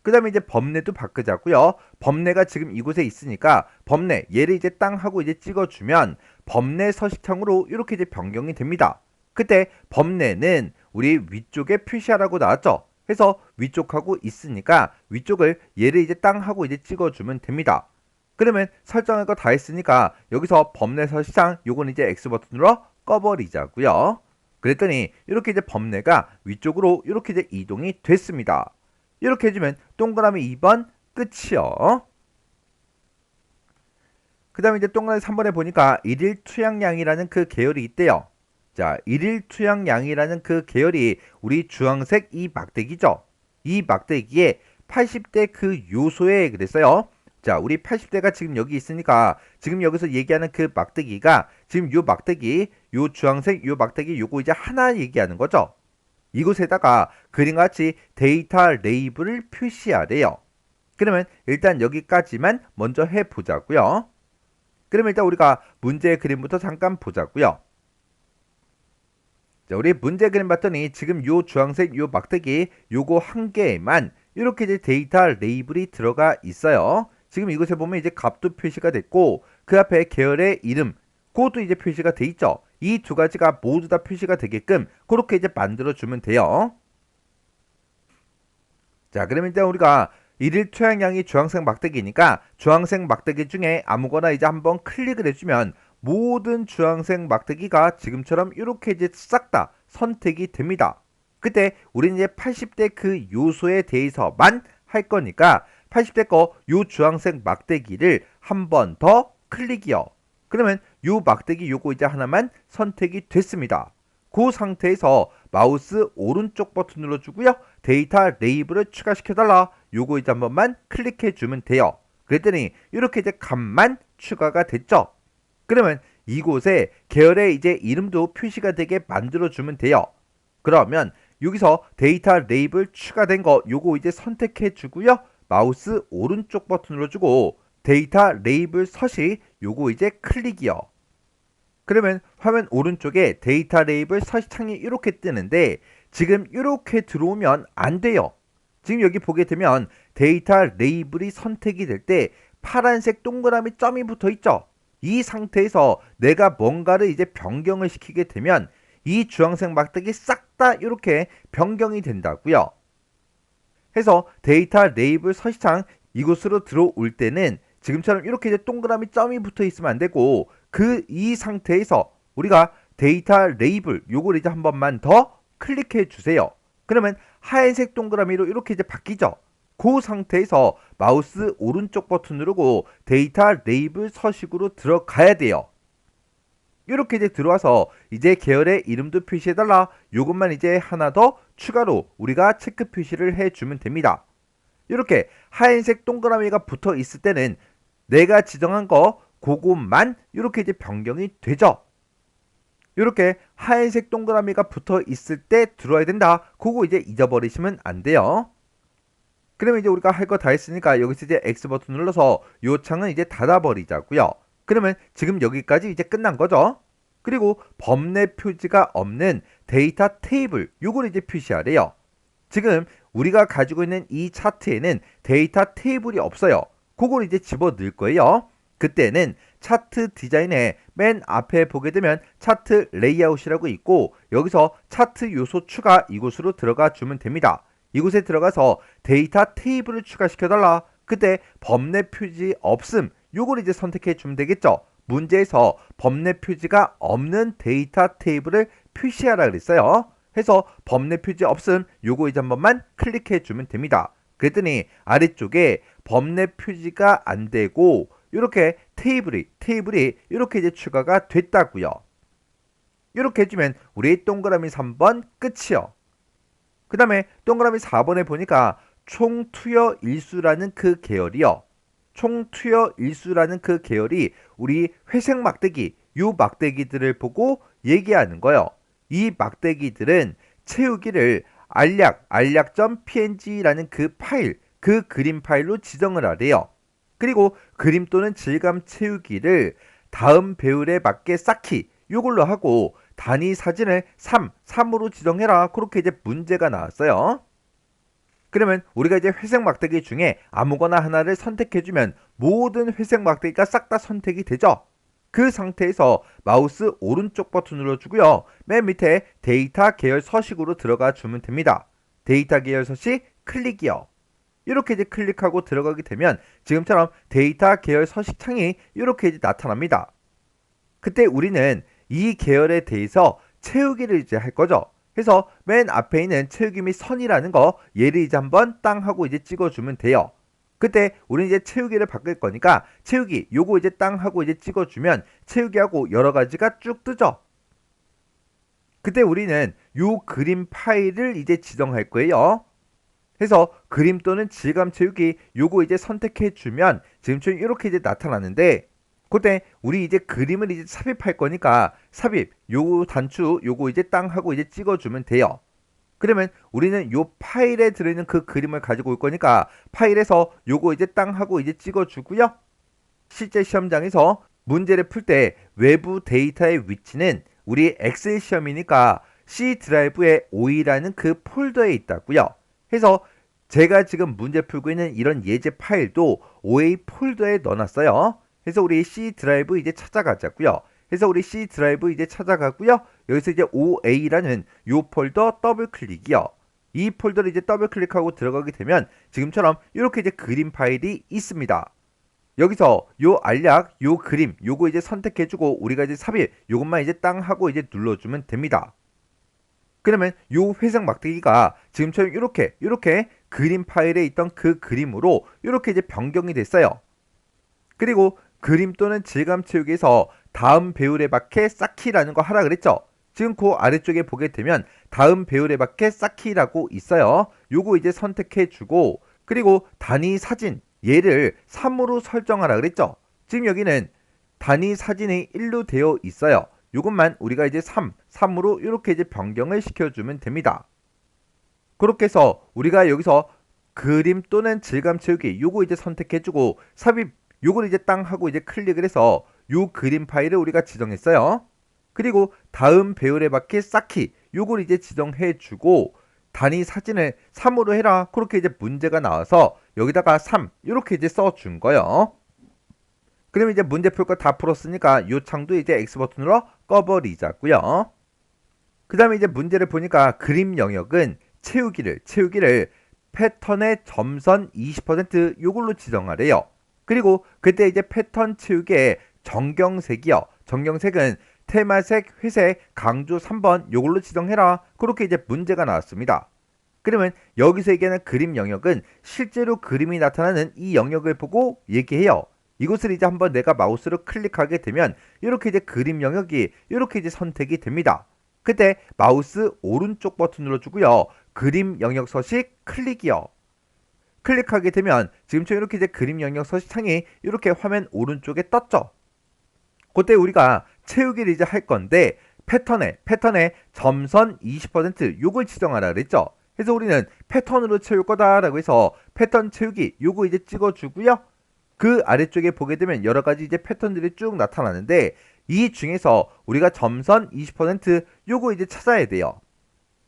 그 다음에 이제 범례도 바꾸자고요. 범례가 지금 이곳에 있으니까 범례 얘를 이제 땅 하고 이제 찍어주면 범례 서식창으로 이렇게 이제 변경이 됩니다. 그때 범례는 우리 위쪽에 표시하라고 나왔죠. 해서 위쪽하고 있으니까 위쪽을 얘를 이제 땅 하고 이제 찍어주면 됩니다. 그러면 설정할 거 다 했으니까 여기서 범례 서식창 요건 이제 X 버튼으로 꺼버리자고요. 그랬더니 이렇게 이제 범례가 위쪽으로 이렇게 이제 이동이 됐습니다. 이렇게 해주면 동그라미 2번 끝이요. 그 다음에 이제 동그라미 3번에 보니까 일일 투약량이라는 그 계열이 있대요. 자, 일일 투약량이라는 그 계열이 우리 주황색 이 막대기죠. 이 막대기에 80대 그 요소에 그랬어요. 자, 우리 80대가 지금 여기 있으니까 지금 여기서 얘기하는 그 막대기가 지금 요 막대기, 요 주황색 요 막대기 요거 이제 하나 얘기하는 거죠. 이곳에다가 그림같이 데이터 레이블을 표시하래요. 그러면 일단 여기까지만 먼저 해보자고요. 그러면 일단 우리가 문제 그림부터 잠깐 보자고요. 자, 우리 문제 그림 봤더니 지금 요 주황색 요 막대기 요거 한 개에만 이렇게 이제 데이터 레이블이 들어가 있어요. 지금 이곳에 보면 이제 값도 표시가 됐고 그 앞에 계열의 이름 그것도 이제 표시가 돼 있죠. 이 두 가지가 모두 다 표시가 되게끔 그렇게 이제 만들어 주면 돼요. 자, 그러면 일단 우리가 일일 투약량이 주황색 막대기니까 주황색 막대기 중에 아무거나 이제 한번 클릭을 해주면 모든 주황색 막대기가 지금처럼 이렇게 이제 싹 다 선택이 됩니다. 그때 우리는 이제 80대 그 요소에 대해서만 할 거니까 80대 거 요 주황색 막대기를 한 번 더 클릭이요. 그러면 요 막대기 요거 이제 하나만 선택이 됐습니다. 그 상태에서 마우스 오른쪽 버튼 눌러주고요. 데이터 레이블을 추가시켜달라. 요거 이제 한 번만 클릭해주면 돼요. 그랬더니 이렇게 이제 값만 추가가 됐죠. 그러면 이곳에 계열의 이제 이름도 표시가 되게 만들어주면 돼요. 그러면 여기서 데이터 레이블 추가된 거 요거 이제 선택해주고요. 마우스 오른쪽 버튼 눌러주고 데이터 레이블 서식 요거 이제 클릭이요. 그러면 화면 오른쪽에 데이터 레이블 서식창이 이렇게 뜨는데 지금 이렇게 들어오면 안 돼요. 지금 여기 보게 되면 데이터 레이블이 선택이 될 때 파란색 동그라미 점이 붙어 있죠. 이 상태에서 내가 뭔가를 이제 변경을 시키게 되면 이 주황색 막대기 싹 다 이렇게 변경이 된다고요. 해서 데이터 레이블 서식창 이곳으로 들어올 때는 지금처럼 이렇게 이제 동그라미 점이 붙어 있으면 안 되고 이 상태에서 우리가 데이터 레이블 요걸 이제 한 번만 더 클릭해 주세요. 그러면 하얀색 동그라미로 이렇게 이제 바뀌죠. 그 상태에서 마우스 오른쪽 버튼 누르고 데이터 레이블 서식으로 들어가야 돼요. 이렇게 이제 들어와서 이제 계열의 이름도 표시해달라. 요것만 이제 하나 더 추가로 우리가 체크 표시를 해주면 됩니다. 이렇게 하얀색 동그라미가 붙어 있을 때는 내가 지정한 거 그것만 이렇게 이제 변경이 되죠. 이렇게 하얀색 동그라미가 붙어 있을 때 들어와야 된다. 그거 이제 잊어버리시면 안 돼요. 그러면 이제 우리가 할 거 다 했으니까 여기서 이제 X 버튼 눌러서 요 창은 이제 닫아버리자고요. 그러면 지금 여기까지 이제 끝난 거죠. 그리고 범례 표지가 없는 데이터 테이블 요걸 이제 표시하래요. 지금 우리가 가지고 있는 이 차트에는 데이터 테이블이 없어요. 그걸 이제 집어 넣을 거예요. 그때는 차트 디자인의 맨 앞에 보게 되면 차트 레이아웃이라고 있고 여기서 차트 요소 추가 이곳으로 들어가 주면 됩니다. 이곳에 들어가서 데이터 테이블을 추가시켜달라. 그때 범례 표지 없음 요걸 이제 선택해 주면 되겠죠. 문제에서 범례 표지가 없는 데이터 테이블을 표시하라 그랬어요. 해서 범례 표지 없음 요거 이제 한 번만 클릭해 주면 됩니다. 그랬더니 아래쪽에 범례 표지가 안 되고 이렇게 테이블이 이렇게 이제 추가가 됐다고요. 이렇게 해주면 우리 동그라미 3번 끝이요. 그 다음에 동그라미 4번에 보니까 총투여 일수라는 그 계열이요. 총투여 일수라는 그 계열이 우리 회색 막대기 요 막대기들을 보고 얘기하는 거예요. 이 막대기들은 채우기를 알약.png라는 그 파일, 그 그림 파일로 지정을 하래요. 그리고 그림 또는 질감 채우기를 다음 배열에 맞게 쌓기 요걸로 하고 단위 사진을 3으로 지정해라. 그렇게 이제 문제가 나왔어요. 그러면 우리가 이제 회색 막대기 중에 아무거나 하나를 선택해주면 모든 회색 막대기가 싹 다 선택이 되죠. 그 상태에서 마우스 오른쪽 버튼 눌러주고요. 맨 밑에 데이터 계열 서식으로 들어가 주면 됩니다. 데이터 계열 서식 클릭이요. 이렇게 이제 클릭하고 들어가게 되면 지금처럼 데이터 계열 서식 창이 이렇게 이제 나타납니다. 그때 우리는 이 계열에 대해서 채우기를 이제 할 거죠. 해서 맨 앞에 있는 채우기 및 선이라는 거 얘를 이제 한번 땅 하고 이제 찍어주면 돼요. 그때 우리는 이제 채우기를 바꿀 거니까 채우기 요거 이제 땅 하고 이제 찍어주면 채우기하고 여러 가지가 쭉 뜨죠. 그때 우리는 요 그림 파일을 이제 지정할 거예요. 해서 그림 또는 질감 채우기 요거 이제 선택해 주면 지금처럼 이렇게 이제 나타나는데, 그때 우리 이제 그림을 이제 삽입할 거니까 삽입 요 단추 요거 이제 땅 하고 이제 찍어주면 돼요. 그러면 우리는 요 파일에 들어있는 그 그림을 가지고 올 거니까 파일에서 요거 이제 땅 하고 이제 찍어주고요. 실제 시험장에서 문제를 풀 때 외부 데이터의 위치는 우리 엑셀 시험이니까 C 드라이브에 OE라는 그 폴더에 있다고요. 해서 제가 지금 문제 풀고 있는 이런 예제 파일도 OA 폴더에 넣어놨어요. 해서 우리 C 드라이브 이제 찾아가자고요. 해서 우리 C 드라이브 이제 찾아가고요. 여기서 이제 OA라는 요 폴더 더블 클릭이요. 이 폴더를 이제 더블 클릭하고 들어가게 되면 지금처럼 이렇게 이제 그림 파일이 있습니다. 여기서 요 알약, 요 그림, 요거 이제 선택해주고 우리가 이제 삽입, 요것만 이제 땅 하고 이제 눌러주면 됩니다. 그러면 요 회색 막대기가 지금처럼 이렇게 그림 파일에 있던 그 그림으로 이렇게 이제 변경이 됐어요. 그리고 그림 또는 질감 채우기에서 다음 배열에 맞게 쌓기라는 거 하라 그랬죠. 지금 그 아래쪽에 보게 되면 다음 배열에 맞게 쌓기라고 있어요. 요거 이제 선택해주고, 그리고 단위 사진 얘를 3으로 설정하라 그랬죠. 지금 여기는 단위 사진이 1로 되어 있어요. 요것만 우리가 이제 3으로 이렇게 이제 변경을 시켜주면 됩니다. 그렇게 해서 우리가 여기서 그림 또는 질감 채우기 요거 이제 선택해주고 삽입 요걸 이제 땅 하고 이제 클릭을 해서 요 그림 파일을 우리가 지정했어요. 그리고 다음 배열에 맞게 쌓기 요걸 이제 지정해주고 단위 사진을 3으로 해라. 그렇게 이제 문제가 나와서 여기다가 3 이렇게 이제 써준 거예요. 그러면 이제 문제 풀 거 다 풀었으니까 이 창도 이제 X 버튼으로 꺼버리자고요. 그 다음에 이제 문제를 보니까 그림 영역은 채우기를 패턴의 점선 20% 요걸로 지정하래요. 그리고 그때 이제 패턴 채우기에 정경색이요. 정경색은 테마색, 회색, 강조 3번 요걸로 지정해라. 그렇게 이제 문제가 나왔습니다. 그러면 여기서 얘기하는 그림 영역은 실제로 그림이 나타나는 이 영역을 보고 얘기해요. 이곳을 이제 한번 내가 마우스로 클릭하게 되면 이렇게 이제 그림 영역이 이렇게 이제 선택이 됩니다. 그때 마우스 오른쪽 버튼 눌러주고요. 그림 영역 서식 클릭이요. 클릭하게 되면 지금처럼 이렇게 이제 그림 영역 서식창이 이렇게 화면 오른쪽에 떴죠. 그때 우리가 채우기를 이제 할 건데 패턴에 점선 20% 요걸 지정하라 그랬죠. 그래서 우리는 패턴으로 채울 거다라고 해서 패턴 채우기 요거 이제 찍어주고요. 그 아래쪽에 보게 되면 여러 가지 이제 패턴들이 쭉 나타나는데 이 중에서 우리가 점선 20% 요거 이제 찾아야 돼요.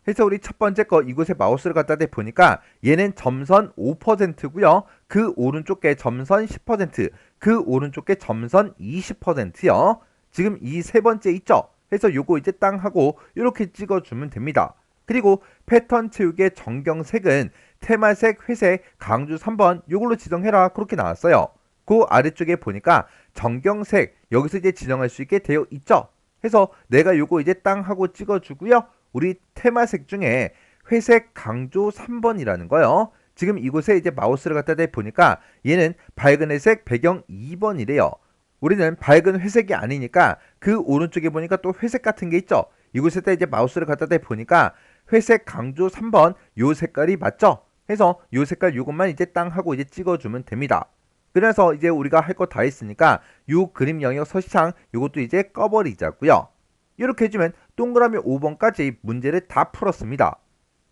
그래서 우리 첫 번째 거 이곳에 마우스를 갖다 대 보니까 얘는 점선 5%고요. 그 오른쪽 게 점선 10%, 그 오른쪽 게 점선 20%요. 지금 이 세 번째 있죠? 그래서 요거 이제 땅 하고 이렇게 찍어주면 됩니다. 그리고 패턴 채우기의 정경색은 테마색, 회색, 강조 3번 요걸로 지정해라. 그렇게 나왔어요. 그 아래쪽에 보니까 정경색 여기서 이제 지정할 수 있게 되어 있죠. 해서 내가 요거 이제 땅 하고 찍어주고요. 우리 테마색 중에 회색 강조 3번이라는 거요. 지금 이곳에 이제 마우스를 갖다 대 보니까 얘는 밝은 회색 배경 2번이래요. 우리는 밝은 회색이 아니니까 그 오른쪽에 보니까 또 회색 같은 게 있죠. 이곳에다 이제 마우스를 갖다 대 보니까 회색 강조 3번 요 색깔이 맞죠? 해서 요 색깔 요것만 이제 땅 하고 이제 찍어주면 됩니다. 그래서 이제 우리가 할 거 다 했으니까 요 그림 영역 서식창 요것도 이제 꺼버리자고요. 이렇게 해주면 동그라미 5번까지 문제를 다 풀었습니다.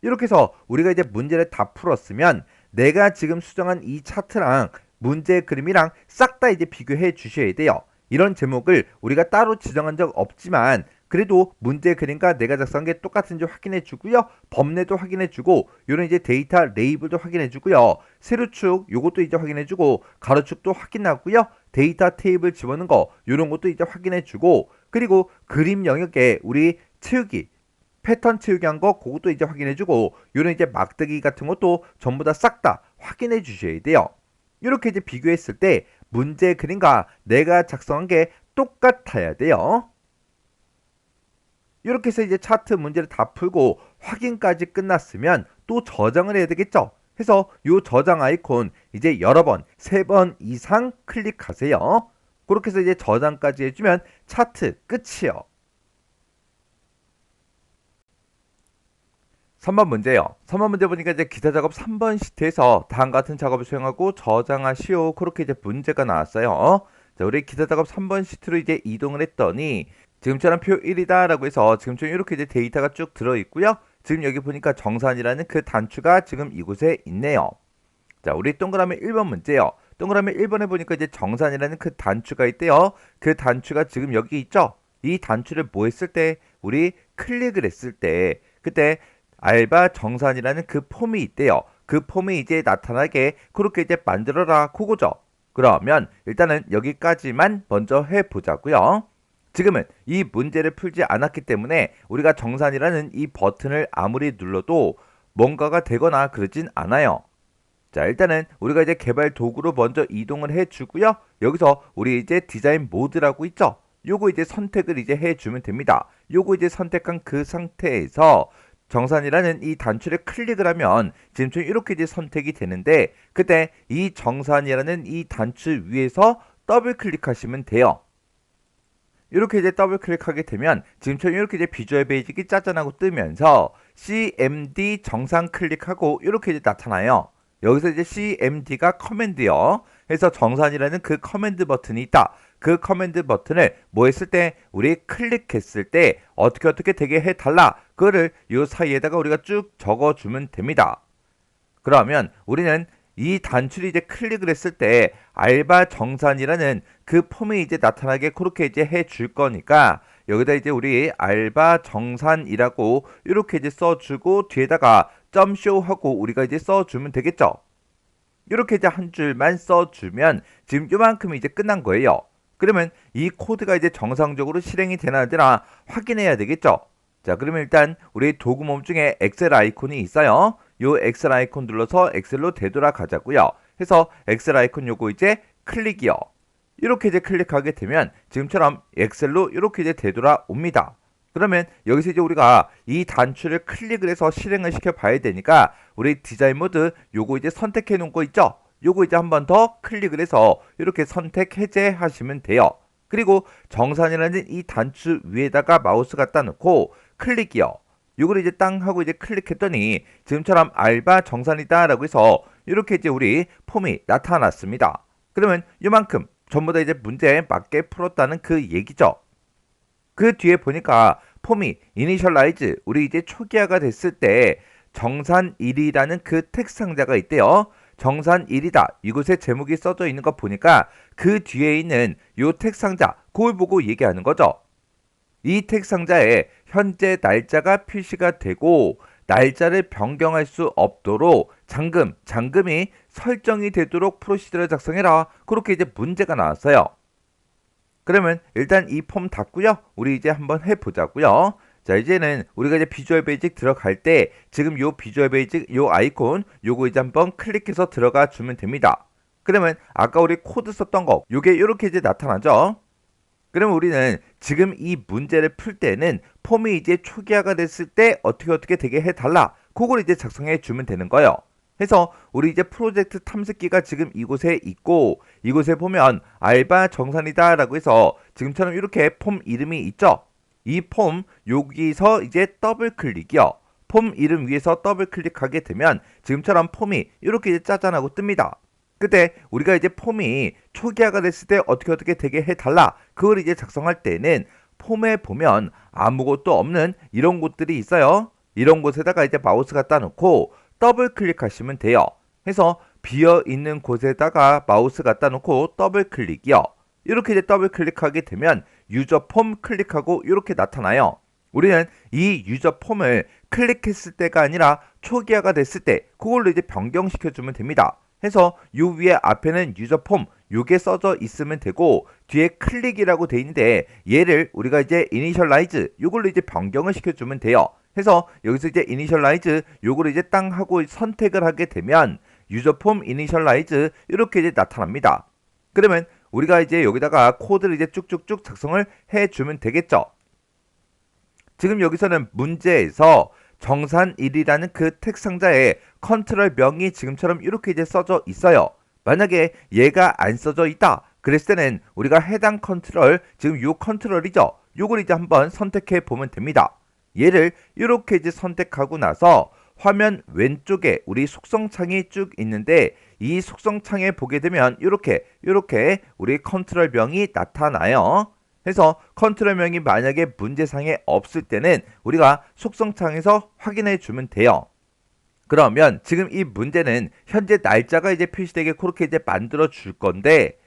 이렇게 해서 우리가 이제 문제를 다 풀었으면 내가 지금 수정한 이 차트랑 문제 그림이랑 싹 다 이제 비교해 주셔야 돼요. 이런 제목을 우리가 따로 지정한 적 없지만 그래도 문제 그림과 내가 작성한 게 똑같은지 확인해 주고요. 범례도 확인해 주고 요런 이제 데이터 레이블도 확인해 주고요. 세로축 요것도 이제 확인해 주고 가로축도 확인하고요. 데이터 테이블 집어넣은 거 요런 것도 이제 확인해 주고 그리고 그림 영역에 우리 채우기 패턴 채우기 한 거 그것도 이제 확인해 주고 요런 이제 막대기 같은 것도 전부 다 싹 다 확인해 주셔야 돼요. 이렇게 이제 비교했을 때 문제 그림과 내가 작성한 게 똑같아야 돼요. 이렇게 해서 이제 차트 문제를 다 풀고 확인까지 끝났으면 또 저장을 해야 되겠죠. 해서 요 저장 아이콘 이제 여러 번, 3번 이상 클릭하세요. 그렇게 해서 이제 저장까지 해주면 차트 끝이요. 3번 문제요. 3번 문제 보니까 이제 기타 작업 3번 시트에서 다음과 같은 작업을 수행하고 저장하시오. 그렇게 이제 문제가 나왔어요. 자, 우리 기타 작업 3번 시트로 이제 이동을 했더니 지금처럼 표 1이다라고 해서 지금처럼 이렇게 이제 데이터가 쭉 들어있고요. 지금 여기 보니까 정산이라는 그 단추가 지금 이곳에 있네요. 자, 우리 동그라미 1번 문제요. 동그라미 1번에 보니까 이제 정산이라는 그 단추가 있대요. 그 단추가 지금 여기 있죠? 이 단추를 뭐 했을 때? 우리 클릭을 했을 때, 그때 알바 정산이라는 그 폼이 있대요. 그 폼이 이제 나타나게 그렇게 이제 만들어라 그거죠. 그러면 일단은 여기까지만 먼저 해보자고요. 지금은 이 문제를 풀지 않았기 때문에 우리가 정산이라는 이 버튼을 아무리 눌러도 뭔가가 되거나 그러진 않아요. 자, 일단은 우리가 이제 개발 도구로 먼저 이동을 해주고요. 여기서 우리 이제 디자인 모드라고 있죠. 요거 이제 선택을 이제 해주면 됩니다. 요거 이제 선택한 그 상태에서 정산이라는 이 단추를 클릭을 하면 지금처럼 이렇게 이제 선택이 되는데, 그때 이 정산이라는 이 단추 위에서 더블 클릭하시면 돼요. 이렇게 이제 더블 클릭하게 되면 지금처럼 이렇게 이제 비주얼 베이직이 짜잔하고 뜨면서 CMD 정산 클릭하고 이렇게 이제 나타나요. 여기서 이제 CMD가 커맨드요. 그래서 정산이라는 그 커맨드 버튼이 있다. 그 커맨드 버튼을 뭐 했을 때? 우리 클릭했을 때 어떻게 되게 해달라. 그거를 요 사이에다가 우리가 쭉 적어주면 됩니다. 그러면 우리는 이 단추를 이제 클릭을 했을 때 알바 정산이라는 그 폼이 이제 나타나게 그렇게 이제 해줄 거니까 여기다 이제 우리 알바 정산이라고 이렇게 이제 써주고 뒤에다가 점쇼 하고 우리가 이제 써주면 되겠죠. 이렇게 이제 한 줄만 써주면 지금 요만큼이 이제 끝난 거예요. 그러면 이 코드가 이제 정상적으로 실행이 되나 안 되나 확인해야 되겠죠. 자, 그러면 일단 우리 도구 몸 중에 엑셀 아이콘이 있어요. 요 엑셀 아이콘 눌러서 엑셀로 되돌아가자고요. 해서 엑셀 아이콘 요거 이제 클릭이요. 이렇게 이제 클릭하게 되면 지금처럼 엑셀로 이렇게 이제 되돌아옵니다. 그러면 여기서 이제 우리가 이 단추를 클릭을 해서 실행을 시켜 봐야 되니까 우리 디자인 모드 요거 이제 선택해 놓은 거 있죠? 요거 이제 한 번 더 클릭을 해서 이렇게 선택 해제하시면 돼요. 그리고 정산이라는 이 단추 위에다가 마우스 갖다 놓고 클릭이요. 요걸 이제 땅 하고 이제 클릭했더니 지금처럼 알바 정산이다 라고 해서 이렇게 이제 우리 폼이 나타났습니다. 그러면 이만큼 전부 다 이제 문제에 맞게 풀었다는 그 얘기죠. 그 뒤에 보니까 폼이 이니셜라이즈 우리 이제 초기화가 됐을 때 정산1이라는 그 텍스트 상자가 있대요. 정산1이다 이곳에 제목이 써져 있는 거 보니까 그 뒤에 있는 요 텍스트 상자 그걸 보고 얘기하는 거죠. 이 텍스트 상자에 현재 날짜가 표시가 되고 날짜를 변경할 수 없도록 잠금이 설정이 되도록 프로시저를 작성해라. 그렇게 이제 문제가 나왔어요. 그러면 일단 이 폼 닫고요. 우리 이제 한번 해보자고요. 자, 이제는 우리가 이제 비주얼 베이직 들어갈 때 지금 요 비주얼 베이직 요 아이콘 요거 이제 한번 클릭해서 들어가 주면 됩니다. 그러면 아까 우리 코드 썼던 거 요게 이렇게 이제 나타나죠. 그러면 우리는 지금 이 문제를 풀 때는 폼이 이제 초기화가 됐을 때 어떻게 되게 해달라. 그걸 이제 작성해 주면 되는 거예요. 해서 우리 이제 프로젝트 탐색기가 지금 이곳에 있고 이곳에 보면 알바 정산이다 라고 해서 지금처럼 이렇게 폼 이름이 있죠. 이 폼 여기서 이제 더블 클릭이요. 폼 이름 위에서 더블 클릭하게 되면 지금처럼 폼이 이렇게 이제 짜잔하고 뜹니다. 그때 우리가 이제 폼이 초기화가 됐을 때 어떻게 되게 해달라. 그걸 이제 작성할 때는 폼에 보면 아무것도 없는 이런 곳들이 있어요. 이런 곳에다가 이제 마우스 갖다 놓고 더블 클릭하시면 돼요. 해서 비어 있는 곳에다가 마우스 갖다 놓고 더블 클릭이요. 이렇게 이제 더블 클릭하게 되면 유저 폼 클릭하고 이렇게 나타나요. 우리는 이 유저 폼을 클릭했을 때가 아니라 초기화가 됐을 때 그걸로 이제 변경시켜 주면 됩니다. 해서 요 위에 앞에는 유저 폼 요게 써져 있으면 되고 뒤에 클릭이라고 돼 있는데 얘를 우리가 이제 이니셜라이즈 요걸로 이제 변경을 시켜주면 돼요. 해서 여기서 이제 이니셜라이즈 요거를 이제 땅 하고 선택을 하게 되면 유저 폼 이니셜라이즈 이렇게 이제 나타납니다. 그러면 우리가 이제 여기다가 코드를 이제 쭉쭉쭉 작성을 해주면 되겠죠. 지금 여기서는 문제에서 정산1이라는 그 텍 상자에 컨트롤 명이 지금처럼 이렇게 이제 써져 있어요. 만약에 얘가 안 써져 있다 그랬을 때는 우리가 해당 컨트롤, 지금 요 컨트롤이죠. 요걸 이제 한번 선택해 보면 됩니다. 얘를 이렇게 이제 선택하고 나서 화면 왼쪽에 우리 속성창이 쭉 있는데 이 속성창에 보게 되면 이렇게 우리 컨트롤 명이 나타나요. 해서 컨트롤 명이 만약에 문제상에 없을 때는 우리가 속성창에서 확인해 주면 돼요. 그러면 지금 이 문제는 현재 날짜가 이제 표시되게 그렇게 이제 만들어 줄 건데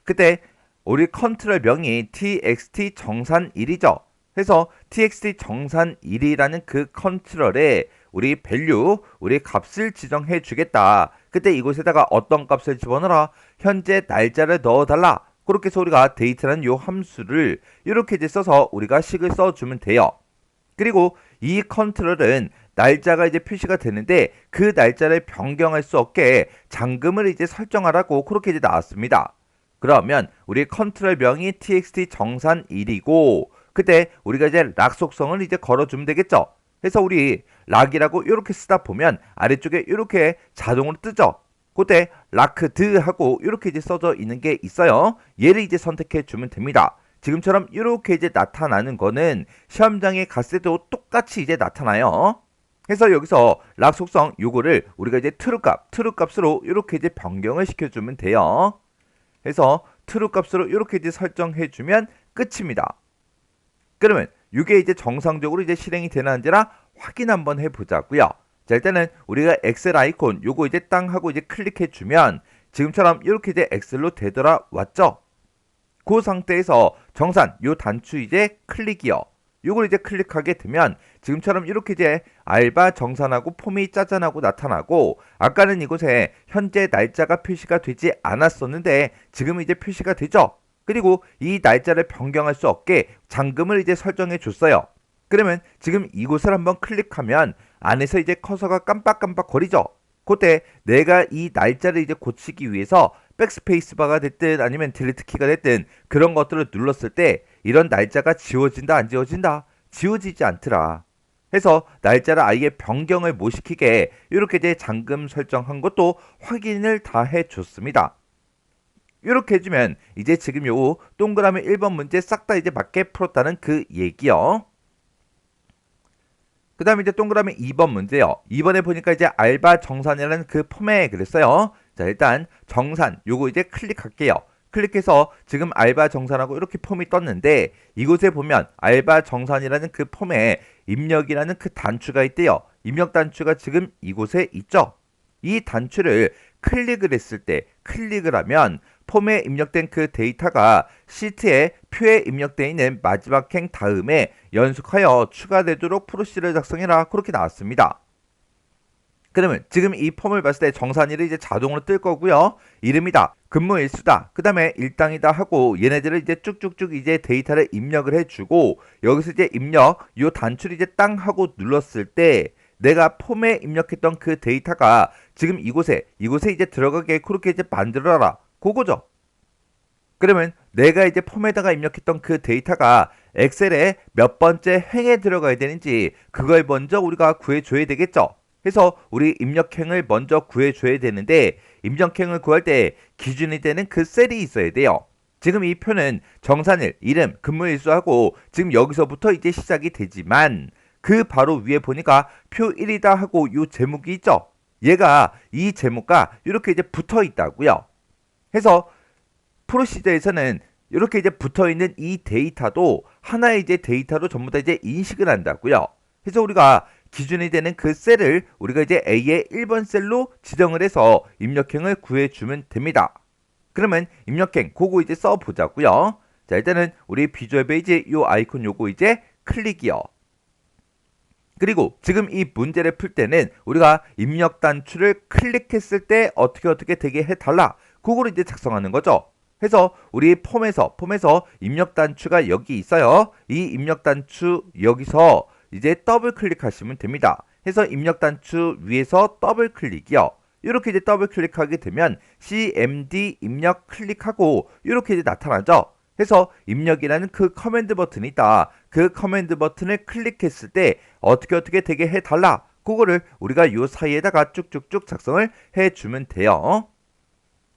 그때 우리 컨트롤 명이 txt 정산1이죠. 그래서 txt 정산1이라는 그 컨트롤에 우리 밸류, 우리 값을 지정해 주겠다. 그때 이곳에다가 어떤 값을 집어넣어라? 현재 날짜를 넣어달라. 그렇게 해서 우리가 데이트라는 요 함수를 이렇게 이제 써서 우리가 식을 써주면 돼요. 그리고 이 컨트롤은 날짜가 이제 표시가 되는데 그 날짜를 변경할 수 없게 잠금을 이제 설정하라고 그렇게 이제 나왔습니다. 그러면 우리 컨트롤 명이 txt 정산1이고 그때 우리가 이제 락 속성을 이제 걸어주면 되겠죠. 그래서 우리 락이라고 이렇게 쓰다 보면 아래쪽에 이렇게 자동으로 뜨죠. 그때 락드 하고 이렇게 이제 써져 있는 게 있어요. 얘를 이제 선택해 주면 됩니다. 지금처럼 이렇게 이제 나타나는 거는 시험장에 갔을 때도 똑같이 이제 나타나요. 그래서 여기서 락 속성 요거를 우리가 이제 true 값으로 이렇게 이제 변경을 시켜주면 돼요. 그래서 true 값으로 이렇게 이제 설정해 주면 끝입니다. 그러면 이게 이제 정상적으로 이제 실행이 되는지라 확인 한번 해보자고요. 자, 일단은 우리가 엑셀 아이콘 요거 이제 땅 하고 이제 클릭해 주면 지금처럼 이렇게 이제 엑셀로 되돌아왔죠. 그 상태에서 정산 요 단추 이제 클릭이요. 요걸 이제 클릭하게 되면 지금처럼 이렇게 이제 알바 정산하고 폼이 짜잔하고 나타나고 아까는 이곳에 현재 날짜가 표시가 되지 않았었는데 지금 이제 표시가 되죠. 그리고 이 날짜를 변경할 수 없게 잠금을 이제 설정해 줬어요. 그러면 지금 이곳을 한번 클릭하면 안에서 이제 커서가 깜빡깜빡 거리죠. 그때 내가 이 날짜를 이제 고치기 위해서 백스페이스 바가 됐든 아니면 딜리트 키가 됐든 그런 것들을 눌렀을 때 이런 날짜가 지워진다 안 지워진다? 지워지지 않더라. 해서 날짜를 아예 변경을 못 시키게 이렇게 이제 잠금 설정한 것도 확인을 다 해줬습니다. 이렇게 해주면 이제 지금 요 동그라미 1번 문제 싹 다 이제 맞게 풀었다는 그 얘기요. 그 다음에 이제 동그라미 2번 문제요. 2번에 보니까 이제 알바 정산이라는 그 폼에 그랬어요. 자, 일단 정산 요거 이제 클릭할게요. 클릭해서 지금 알바 정산하고 이렇게 폼이 떴는데 이곳에 보면 알바 정산이라는 그 폼에 입력이라는 그 단추가 있대요. 입력 단추가 지금 이곳에 있죠. 이 단추를 클릭을 했을 때 클릭을 하면 폼에 입력된 그 데이터가 시트에 표에 입력되어 있는 마지막 행 다음에 연속하여 추가되도록 프로시를 작성해라 그렇게 나왔습니다. 그러면 지금 이 폼을 봤을 때 정산일이 이제 자동으로 뜰 거고요. 이름이다. 근무일수다. 그 다음에 일당이다 하고 얘네들을 이제 쭉쭉쭉 이제 데이터를 입력을 해주고 여기서 이제 입력 요 단추를 이제 땅 하고 눌렀을 때 내가 폼에 입력했던 그 데이터가 지금 이곳에 이제 들어가게 그렇게 이제 만들어라. 그거죠. 그러면 내가 이제 폼에다가 입력했던 그 데이터가 엑셀에 몇 번째 행에 들어가야 되는지 그걸 먼저 우리가 구해줘야 되겠죠. 그래서 우리 입력행을 먼저 구해줘야 되는데 입력행을 구할 때 기준이 되는 그 셀이 있어야 돼요. 지금 이 표는 정산일, 이름, 근무일수하고 지금 여기서부터 이제 시작이 되지만 그 바로 위에 보니까 표 1이다 하고 이 제목이 있죠. 얘가 이 제목과 이렇게 이제 붙어 있다고요. 해서 프로시저에서는 이렇게 이제 붙어 있는 이 데이터도 하나의 이제 데이터로 전부 다 이제 인식을 한다고요. 그래서 우리가 기준이 되는 그 셀을 우리가 이제 A의 1번 셀로 지정을 해서 입력행을 구해주면 됩니다. 그러면 입력행 그거 이제 써보자고요. 자, 일단은 우리 비주얼 베이지 요 아이콘 요거 이제 클릭이요. 그리고 지금 이 문제를 풀 때는 우리가 입력 단추를 클릭했을 때 어떻게 되게 해달라. 그거를 이제 작성하는 거죠. 해서 우리 폼에서 입력 단추가 여기 있어요. 이 입력 단추 여기서 이제 더블 클릭하시면 됩니다. 해서 입력 단추 위에서 더블 클릭이요. 이렇게 이제 더블 클릭하게 되면 CMD 입력 클릭하고 이렇게 이제 나타나죠. 해서 입력이라는 그 커맨드 버튼이 있다. 그 커맨드 버튼을 클릭했을 때 어떻게 되게 해달라. 그거를 우리가 요 사이에다가 쭉쭉쭉 작성을 해주면 돼요.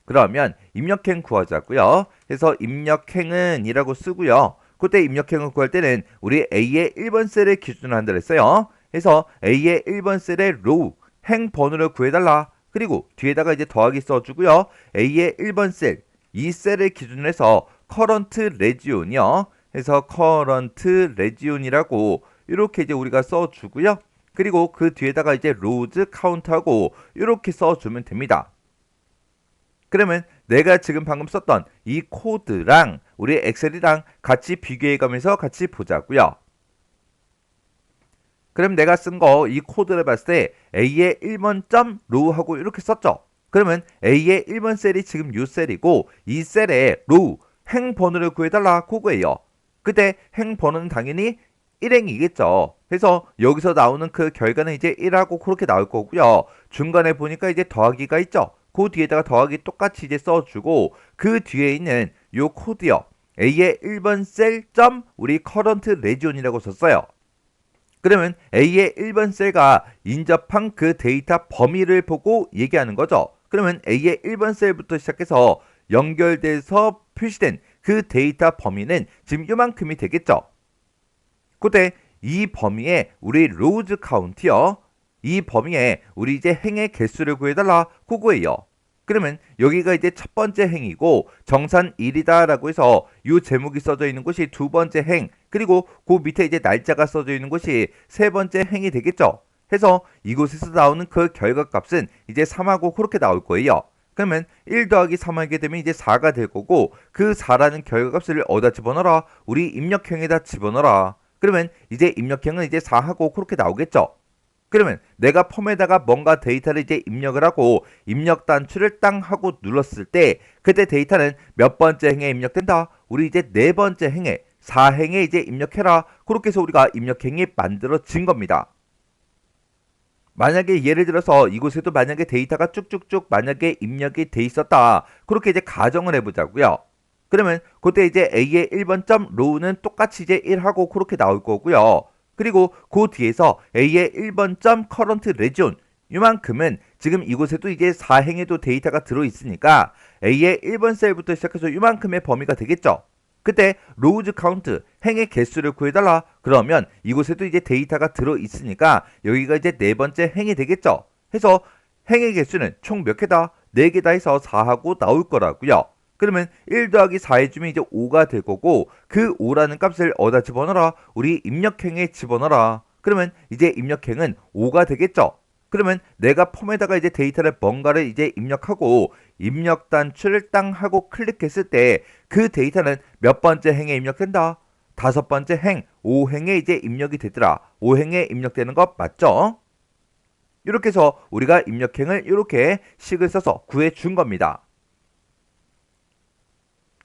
그러면 입력행 구하자고요. 그래서 입력행은 이라고 쓰고요. 그때 입력행을 구할 때는 우리 A의 1번 셀을 기준으로 한다 그랬어요. 그래서 A의 1번 셀의 로우 행 번호를 구해달라. 그리고 뒤에다가 이제 더하기 써주고요. A의 1번 셀, 이 셀을 기준으로 해서 current region이요. 그래서 current region이라고 이렇게 이제 우리가 써주고요. 그리고 그 뒤에다가 이제 rows count하고 이렇게 써주면 됩니다. 그러면 내가 지금 방금 썼던 이 코드랑 우리 엑셀이랑 같이 비교해가면서 같이 보자고요. 그럼 내가 쓴 거 이 코드를 봤을 때 A의 1번 점 로우 하고 이렇게 썼죠. 그러면 A의 1번 셀이 지금 이 셀이고 이 셀에 로우 행 번호를 구해달라 그거예요. 그때 행 번호는 당연히 1행이겠죠. 그래서 여기서 나오는 그 결과는 이제 1하고 그렇게 나올 거고요. 중간에 보니까 이제 더하기가 있죠. 그 뒤에다가 더하기 똑같이 이제 써주고 그 뒤에 있는 요 코드요. A의 1번 셀 점 우리 current region이라고 썼어요. 그러면 A의 1번 셀과 인접한 그 데이터 범위를 보고 얘기하는 거죠. 그러면 A의 1번 셀부터 시작해서 연결돼서 표시된 그 데이터 범위는 지금 요만큼이 되겠죠. 그때 이 범위에 우리 로우즈 카운트요. 이 범위에 우리 이제 행의 개수를 구해달라 그거예요. 그러면 여기가 이제 첫 번째 행이고 정산 1이다 라고 해서 이 제목이 써져 있는 곳이 두 번째 행, 그리고 그 밑에 이제 날짜가 써져 있는 곳이 세 번째 행이 되겠죠. 해서 이곳에서 나오는 그 결과값은 이제 3하고 그렇게 나올 거예요. 그러면 1 더하기 3 하게 되면 이제 4가 될 거고 그 4라는 결과값을 어디다 집어넣어라? 우리 입력형에다 집어넣어라. 그러면 이제 입력형은 이제 4하고 그렇게 나오겠죠. 그러면 내가 폼에다가 뭔가 데이터를 이제 입력을 하고 입력 단추를 땅 하고 눌렀을 때 그때 데이터는 몇 번째 행에 입력된다? 우리 이제 네 번째 행에 4행에 이제 입력해라. 그렇게 해서 우리가 입력행이 만들어진 겁니다. 만약에 예를 들어서 이곳에도 만약에 데이터가 쭉쭉쭉 만약에 입력이 돼 있었다. 그렇게 이제 가정을 해보자고요. 그러면 그때 이제 A의 1번 점 로우는 똑같이 이제 1하고 그렇게 나올 거고요. 그리고 그 뒤에서 A의 1번 점 current region 이만큼은 지금 이곳에도 이제 4행에도 데이터가 들어있으니까 A의 1번 셀부터 시작해서 이만큼의 범위가 되겠죠. 그때 로우즈 카운트 행의 개수를 구해달라. 그러면 이곳에도 이제 데이터가 들어있으니까 여기가 이제 네 번째 행이 되겠죠. 해서 행의 개수는 총 몇 개다? 4개다 해서 4하고 나올 거라고요. 그러면 1 더하기 4 해주면 이제 5가 될 거고 그 5라는 값을 어디다 집어넣어라? 우리 입력행에 집어넣어라. 그러면 이제 입력행은 5가 되겠죠. 그러면 내가 폼에다가 이제 데이터를 뭔가를 이제 입력하고 입력 단추를 땅 하고 클릭했을 때 그 데이터는 몇 번째 행에 입력된다? 5번째 행, 5행에 이제 입력이 되더라. 5행에 입력되는 거 맞죠? 이렇게 해서 우리가 입력행을 이렇게 식을 써서 구해 준 겁니다.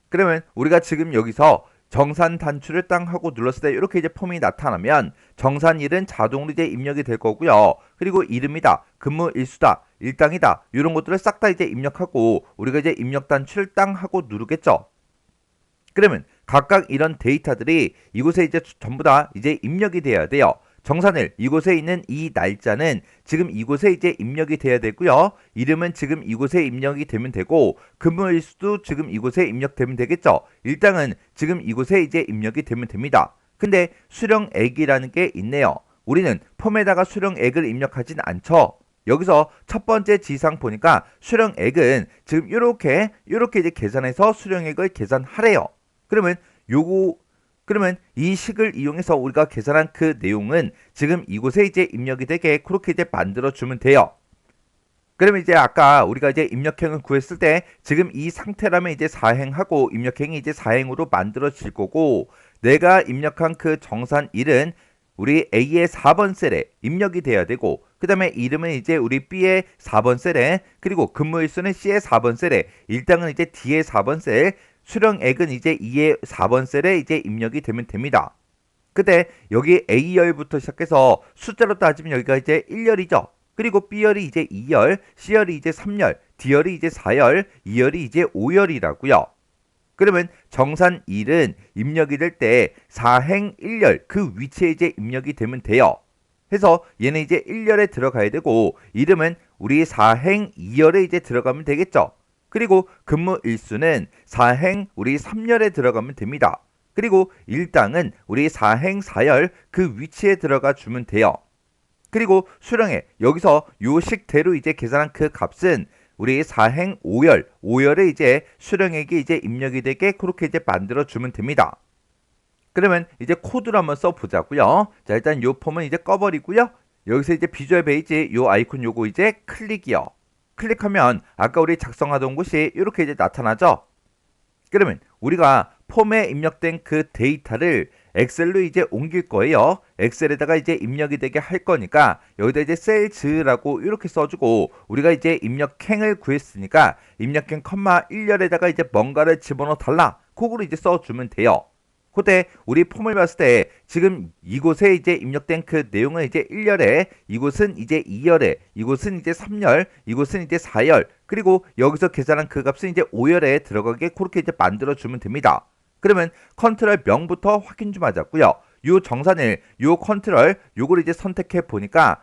그러면 우리가 지금 여기서 정산 단추를 땅 하고 눌렀을 때 이렇게 이제 폼이 나타나면 정산 1은 자동으로 이제 입력이 될 거고요. 그리고 이름이다, 근무 일수다, 일당이다 이런 것들을 싹 다 이제 입력하고 우리가 이제 입력 단추를 땅 하고 누르겠죠. 그러면 각각 이런 데이터들이 이곳에 이제 전부 다 이제 입력이 돼야 돼요. 정산일 이곳에 있는 이 날짜는 지금 이곳에 이제 입력이 돼야 되고요. 이름은 지금 이곳에 입력이 되면 되고 근무일수도 지금 이곳에 입력되면 되겠죠. 일당은 지금 이곳에 이제 입력이 되면 됩니다. 근데 수령액이라는 게 있네요. 우리는 폼에다가 수령액을 입력하진 않죠. 여기서 첫 번째 지상 보니까 수령액은 지금 이렇게 이제 계산해서 수령액을 계산하래요. 그러면 이 식을 이용해서 우리가 계산한 그 내용은 지금 이곳에 이제 입력이 되게 그렇게 이제 만들어 주면 돼요. 그러면 이제 아까 우리가 이제 입력행을 구했을 때 지금 이 상태라면 이제 4행하고 입력행이 이제 4행으로 만들어질 거고 내가 입력한 그 정산 1은 우리 A의 4번 셀에 입력이 돼야 되고 그 다음에 이름은 이제 우리 B의 4번 셀에 그리고 근무일수는 C의 4번 셀에 일당은 이제 D의 4번 셀 수령액은 이제 2의 4번 셀에 이제 입력이 되면 됩니다. 그때 여기 A열부터 시작해서 숫자로 따지면 여기가 이제 1열이죠. 그리고 B열이 이제 2열, C열이 이제 3열, D열이 이제 4열, E열이 이제 5열이라고요. 그러면 정산 1은 입력이 될 때 사행 1열 그 위치에 이제 입력이 되면 돼요. 해서 얘는 이제 1열에 들어가야 되고 이름은 우리 사행 2열에 이제 들어가면 되겠죠. 그리고 근무 일수는 사행 우리 3열에 들어가면 됩니다. 그리고 일당은 우리 사행 4열 그 위치에 들어가 주면 돼요. 그리고 수령액 여기서 요 식대로 이제 계산한 그 값은 우리 사행 5열에 이제 수령액이 이제 입력이 되게 그렇게 이제 만들어 주면 됩니다. 그러면 이제 코드를 한번 써보자고요. 자, 일단 요 폼은 이제 꺼버리고요. 여기서 이제 비주얼 베이지 요 아이콘 요거 이제 클릭이요. 클릭하면 아까 우리 작성하던 곳이 이렇게 이제 나타나죠. 그러면 우리가 폼에 입력된 그 데이터를 엑셀로 이제 옮길 거예요. 엑셀에다가 이제 입력이 되게 할 거니까 여기다 이제 셀즈라고 이렇게 써주고 우리가 이제 입력행을 구했으니까 입력행 컴마 1열에다가 이제 뭔가를 집어넣어 달라. 그거를 이제 써주면 돼요. 그때 우리 폼을 봤을 때 지금 이곳에 이제 입력된 그 내용은 이제 1열에 이곳은 이제 2열에 이곳은 이제 3열 이곳은 이제 4열 그리고 여기서 계산한 그 값은 이제 5열에 들어가게 그렇게 이제 만들어 주면 됩니다. 그러면 컨트롤 명부터 확인 좀 하자고요. 요 정산일 요 컨트롤 요걸 이제 선택해 보니까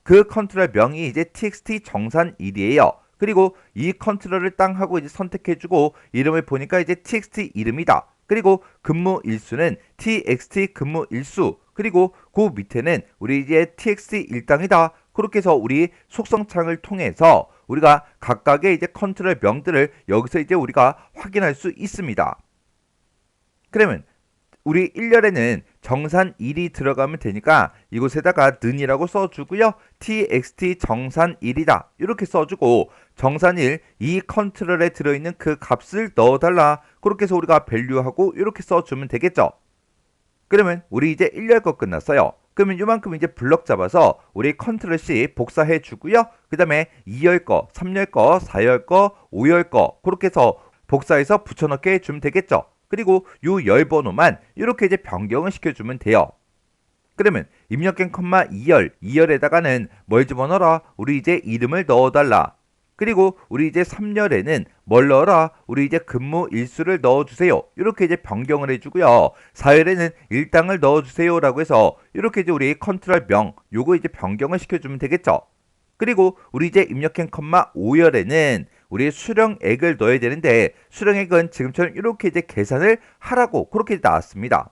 그 컨트롤 명이 이제 txt 정산일이에요. 그리고 이 컨트롤을 땅 하고 이제 선택해주고 이름을 보니까 이제 txt 이름이다. 그리고 근무 일수는 txt 근무 일수 그리고 그 밑에는 우리 이제 txt 일당이다. 그렇게 해서 우리 속성창을 통해서 우리가 각각의 이제 컨트롤 명들을 여기서 이제 우리가 확인할 수 있습니다. 그러면 우리 1열에는 정산 1이 들어가면 되니까 이곳에다가 는이라고 써주고요. txt 정산 1이다. 이렇게 써주고 정산 1, 이 컨트롤에 들어있는 그 값을 넣어달라. 그렇게 해서 우리가 밸류하고 이렇게 써주면 되겠죠. 그러면 우리 이제 1열 거 끝났어요. 그러면 이만큼 이제 블럭 잡아서 우리 컨트롤 C 복사해 주고요. 그 다음에 2열 거, 3열 거, 4열 거, 5열 거 그렇게 해서 복사해서 붙여넣게 해주면 되겠죠. 그리고 요 열 번호만 이렇게 이제 변경을 시켜주면 돼요. 그러면 입력행 컴마 2열에다가는 뭘 집어넣어라? 우리 이제 이름을 넣어달라. 그리고 우리 이제 3열에는 뭘 넣어라? 우리 이제 근무 일수를 넣어주세요. 이렇게 이제 변경을 해주고요. 4열에는 일당을 넣어주세요. 라고 해서 이렇게 이제 우리 컨트롤 명 요거 이제 변경을 시켜주면 되겠죠. 그리고 우리 이제 입력행 컴마 5열에는 우리 수령액을 넣어야 되는데 수령액은 지금처럼 이렇게 이제 계산을 하라고 그렇게 나왔습니다.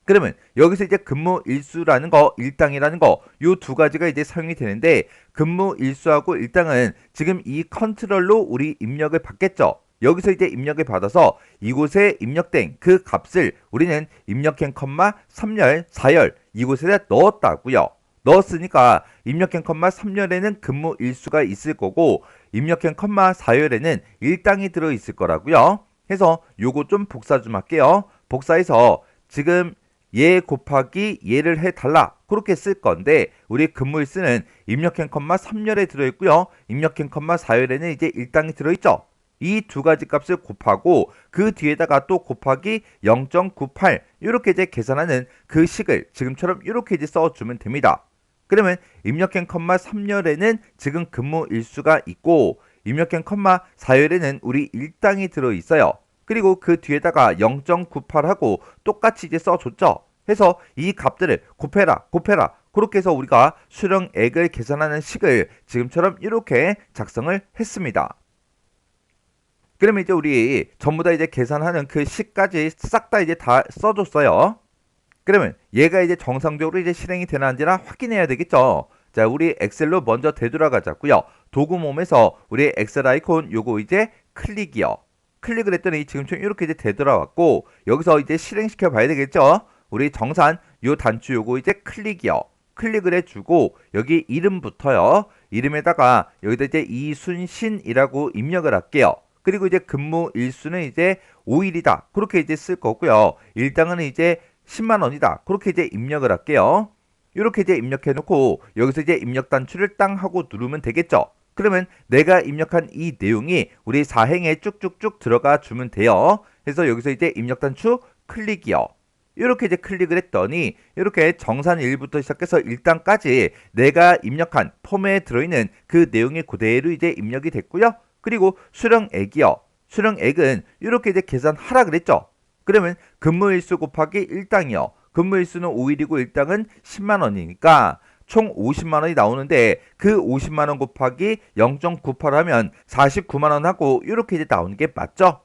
그러면 여기서 이제 근무 일수라는 거, 일당이라는 거, 요 두 가지가 이제 사용이 되는데 근무 일수하고 일당은 지금 이 컨트롤로 우리 입력을 받겠죠. 여기서 이제 입력을 받아서 이곳에 입력된 그 값을 우리는 입력행 컴마 3열, 4열 이곳에다 넣었다고요. 넣었으니까 입력행 컴마 3열에는 근무 일수가 있을 거고 입력행 컴마 4열에는 일당이 들어있을 거라고요. 해서 요거 좀 복사 좀 할게요. 복사해서 지금 얘 곱하기 얘를 해달라 그렇게 쓸 건데 우리 근무 일수는 입력행 컴마 3열에 들어있고요. 입력행 컴마 4열에는 이제 일당이 들어있죠. 이 두 가지 값을 곱하고 그 뒤에다가 또 곱하기 0.98 이렇게 이제 계산하는 그 식을 지금처럼 이렇게 이제 써주면 됩니다. 그러면 입력행 컴마 3열에는 지금 근무 일수가 있고 입력행 컴마 4열에는 우리 일당이 들어있어요. 그리고 그 뒤에다가 0.98하고 똑같이 이제 써줬죠. 해서 이 값들을 곱해라 그렇게 해서 우리가 수령액을 계산하는 식을 지금처럼 이렇게 작성을 했습니다. 그러면 이제 우리 전부 다 이제 계산하는 그 식까지 싹 다 이제 다 써줬어요. 그러면 얘가 이제 정상적으로 이제 실행이 되나 안 되나 확인해야 되겠죠. 자, 우리 엑셀로 먼저 되돌아가자고요. 도구 몸에서 우리 엑셀 아이콘 요거 이제 클릭이요. 클릭을 했더니 지금처럼 이렇게 이제 되돌아왔고 여기서 이제 실행시켜 봐야 되겠죠. 우리 정산 요 단추 요거 이제 클릭이요. 클릭을 해주고 여기 이름부터요. 이름에다가 여기다 이제 이순신이라고 입력을 할게요. 그리고 이제 근무 일수는 이제 5일이다. 그렇게 이제 쓸 거고요. 일당은 이제 10만 원이다. 그렇게 이제 입력을 할게요. 이렇게 이제 입력해 놓고 여기서 이제 입력 단추를 땅 하고 누르면 되겠죠. 그러면 내가 입력한 이 내용이 우리 사행에 쭉쭉쭉 들어가 주면 돼요. 그래서 여기서 이제 입력 단추 클릭이요. 이렇게 이제 클릭을 했더니 이렇게 정산 1부터 시작해서 일당까지 내가 입력한 폼에 들어있는 그 내용이 그대로 이제 입력이 됐고요. 그리고 수령액이요. 수령액은 이렇게 이제 계산하라 그랬죠. 그러면 근무일수 곱하기 일당이요. 근무일수는 5일이고 일당은 10만 원이니까 총 50만 원이 나오는데 그 50만 원 곱하기 0.98 하면 49만 원 하고 이렇게 이제 나오는 게 맞죠?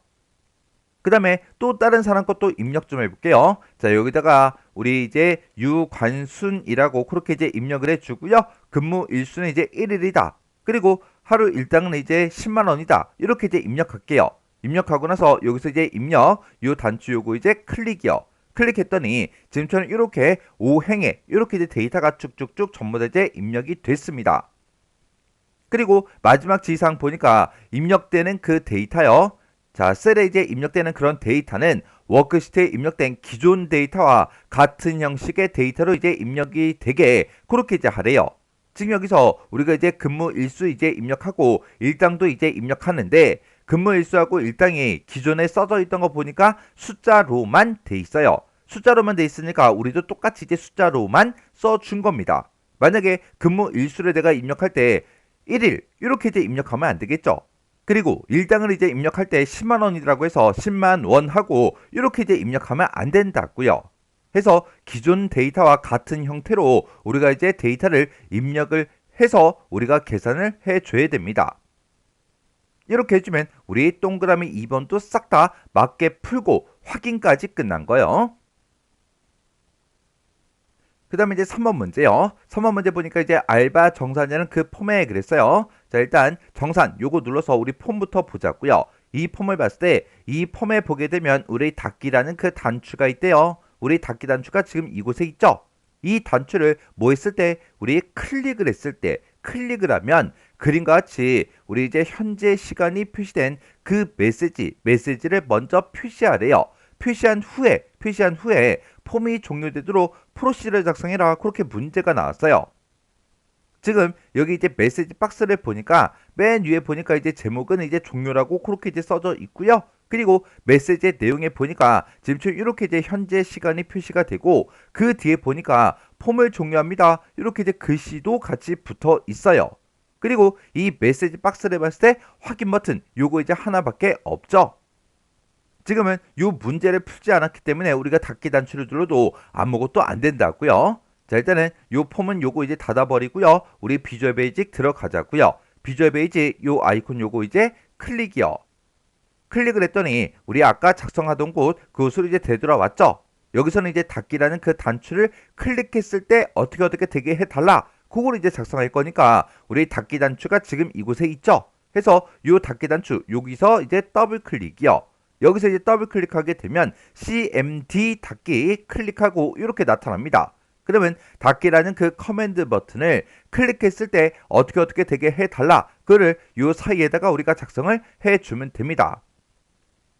그 다음에 또 다른 사람 것도 입력 좀 해볼게요. 자, 여기다가 우리 이제 유관순이라고 그렇게 이제 입력을 해주고요. 근무 일수는 이제 1일이다. 그리고 하루 일당은 이제 10만 원이다. 이렇게 이제 입력할게요. 입력하고 나서 여기서 이제 입력, 요 단추 요거 이제 클릭이요. 클릭했더니 지금처럼 이렇게 5행에 이렇게 이제 데이터가 쭉쭉쭉 전부 다 이제 입력이 됐습니다. 그리고 마지막 지시사항 보니까 입력되는 그 데이터요. 자, 셀에 이제 입력되는 그런 데이터는 워크시트에 입력된 기존 데이터와 같은 형식의 데이터로 이제 입력이 되게 그렇게 이제 하래요. 지금 여기서 우리가 이제 근무 일수 이제 입력하고 일당도 이제 입력하는데 근무 일수하고 일당이 기존에 써져 있던 거 보니까 숫자로만 돼 있어요. 숫자로만 돼 있으니까 우리도 똑같이 이제 숫자로만 써준 겁니다. 만약에 근무 일수를 내가 입력할 때 1일 이렇게 이제 입력하면 안 되겠죠. 그리고 일당을 이제 입력할 때 10만 원이라고 해서 10만 원 하고 이렇게 이제 입력하면 안 된다고요. 해서 기존 데이터와 같은 형태로 우리가 이제 데이터를 입력을 해서 우리가 계산을 해줘야 됩니다. 이렇게 해주면 우리 동그라미 2번도 싹 다 맞게 풀고 확인까지 끝난 거예요. 그 다음에 이제 3번 문제요. 3번 문제 보니까 이제 알바 정산이라는 그 폼에 그랬어요. 자, 일단 정산 요거 눌러서 우리 폼부터 보자고요. 이 폼을 봤을 때 이 폼에 보게 되면 우리 닫기라는 그 단추가 있대요. 우리 닫기 단추가 지금 이곳에 있죠. 이 단추를 뭐 했을 때 우리 클릭을 했을 때 클릭을 하면 그림과 같이 우리 이제 현재 시간이 표시된 그 메시지를 먼저 표시하래요. 표시한 후에 폼이 종료되도록 프로시저를 작성해라. 그렇게 문제가 나왔어요. 지금 여기 이제 메시지 박스를 보니까 맨 위에 보니까 이제 제목은 이제 종료라고 그렇게 이제 써져 있고요. 그리고 메시지의 내용에 보니까 지금 이렇게 이제 현재 시간이 표시가 되고 그 뒤에 보니까 폼을 종료합니다. 이렇게 이제 글씨도 같이 붙어 있어요. 그리고 이 메시지 박스를 봤을 때 확인 버튼 요거 이제 하나밖에 없죠. 지금은 이 문제를 풀지 않았기 때문에 우리가 닫기 단추를 눌러도 아무것도 안 된다고요. 자, 일단은 이 폼은 요거 이제 닫아버리고요. 우리 비주얼 베이직 들어가자고요. 비주얼 베이직 요 아이콘 요거 이제 클릭이요. 클릭을 했더니 우리 아까 작성하던 곳 그곳으로 이제 되돌아왔죠. 여기서는 이제 닫기라는 그 단추를 클릭했을 때 어떻게 되게 해달라. 그걸 이제 작성할 거니까 우리 닫기 단추가 지금 이곳에 있죠. 해서 요 닫기 단추 여기서 이제 더블 클릭이요. 여기서 이제 더블 클릭하게 되면 CMD 닫기 클릭하고 이렇게 나타납니다. 그러면 닫기라는 그 커맨드 버튼을 클릭했을 때 어떻게 되게 해달라. 그거를 요 사이에다가 우리가 작성을 해주면 됩니다.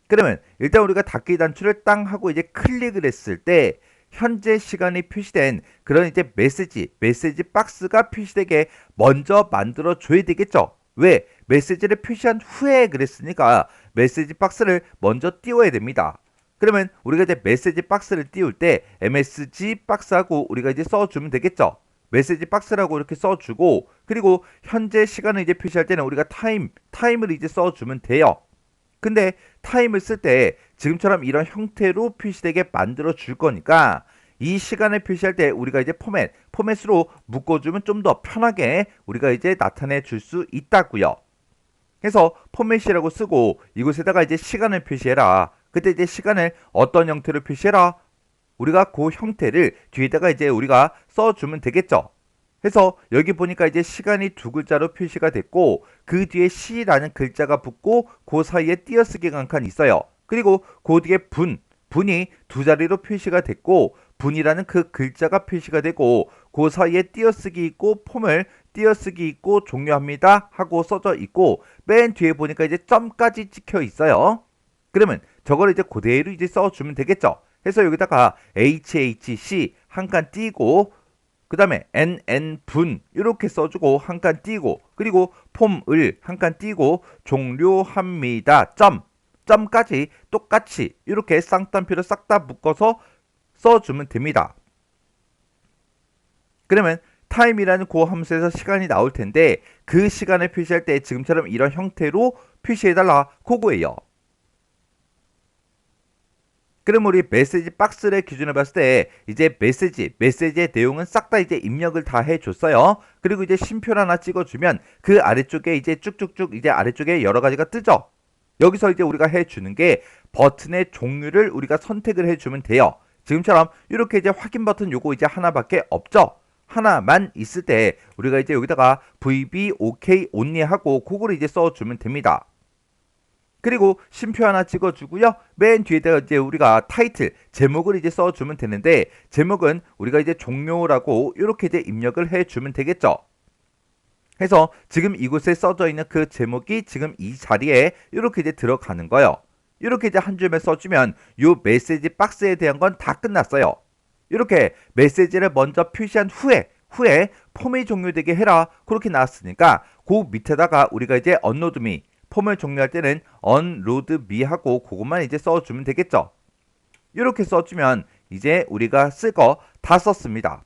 그러면 일단 우리가 닫기 단추를 땅 하고 이제 클릭을 했을 때 현재 시간이 표시된 그런 이제 메시지 박스가 표시되게 먼저 만들어 줘야 되겠죠. 왜? 메시지를 표시한 후에 그랬으니까 메시지 박스를 먼저 띄워야 됩니다. 그러면 우리가 이제 메시지 박스를 띄울 때 MSG 박스하고 우리가 이제 써주면 되겠죠. 메시지 박스라고 이렇게 써주고 그리고 현재 시간을 이제 표시할 때는 우리가 타임을 이제 써주면 돼요. 근데 타임을 쓸 때 지금처럼 이런 형태로 표시되게 만들어 줄 거니까 이 시간을 표시할 때 우리가 이제 포맷으로 묶어주면 좀 더 편하게 우리가 이제 나타내 줄 수 있다고요. 해서 포맷이라고 쓰고 이곳에다가 이제 시간을 표시해라. 그때 이제 시간을 어떤 형태로 표시해라. 우리가 그 형태를 뒤에다가 이제 우리가 써주면 되겠죠. 해서 여기 보니까 이제 시간이 두 글자로 표시가 됐고 그 뒤에 시라는 글자가 붙고 그 사이에 띄어쓰기가 한 칸 있어요. 그리고 그 뒤에 분이 두 자리로 표시가 됐고 분이라는 그 글자가 표시가 되고 그 사이에 띄어쓰기 있고 폼을 띄어쓰기 있고 종료합니다 하고 써져 있고 맨 뒤에 보니까 이제 점까지 찍혀 있어요. 그러면 저걸 이제 그대로 이제 써주면 되겠죠. 해서 여기다가 HHC 한 칸 띄고 그 다음에 NN 이렇게 써주고 한 칸 띄고 그리고 폼을 한 칸 띄고 종료합니다. 점까지 똑같이 이렇게 쌍따옴표를 싹 다 묶어서 써주면 됩니다. 그러면 타임이라는 그 함수에서 시간이 나올 텐데 그 시간을 표시할 때 지금처럼 이런 형태로 표시해달라 그거예요. 그럼 우리 메시지 박스를 기준으로 봤을 때 이제 메시지의 내용은 싹 다 이제 입력을 다 해줬어요. 그리고 이제 쉼표를 하나 찍어주면 그 아래쪽에 이제 쭉쭉쭉 이제 아래쪽에 여러 가지가 뜨죠. 여기서 이제 우리가 해주는 게 버튼의 종류를 우리가 선택을 해주면 돼요. 지금처럼 이렇게 이제 확인 버튼 요거 이제 하나밖에 없죠. 하나만 있을 때 우리가 이제 여기다가 VB OK only 하고 그거를 이제 써주면 됩니다. 그리고 쉼표 하나 찍어주고요. 맨 뒤에다가 이제 우리가 타이틀, 제목을 이제 써주면 되는데 제목은 우리가 이제 종료라고 이렇게 이제 입력을 해주면 되겠죠. 해서 지금 이곳에 써져 있는 그 제목이 지금 이 자리에 이렇게 이제 들어가는 거예요. 이렇게 이제 한 줄만 써주면 이 메시지 박스에 대한 건 다 끝났어요. 이렇게 메시지를 먼저 표시한 후에 폼이 종료되게 해라 그렇게 나왔으니까 그 밑에다가 우리가 이제 언로드 미 폼을 종료할 때는 unload me 하고 그것만 이제 써주면 되겠죠. 이렇게 써주면 이제 우리가 쓸 거 다 썼습니다.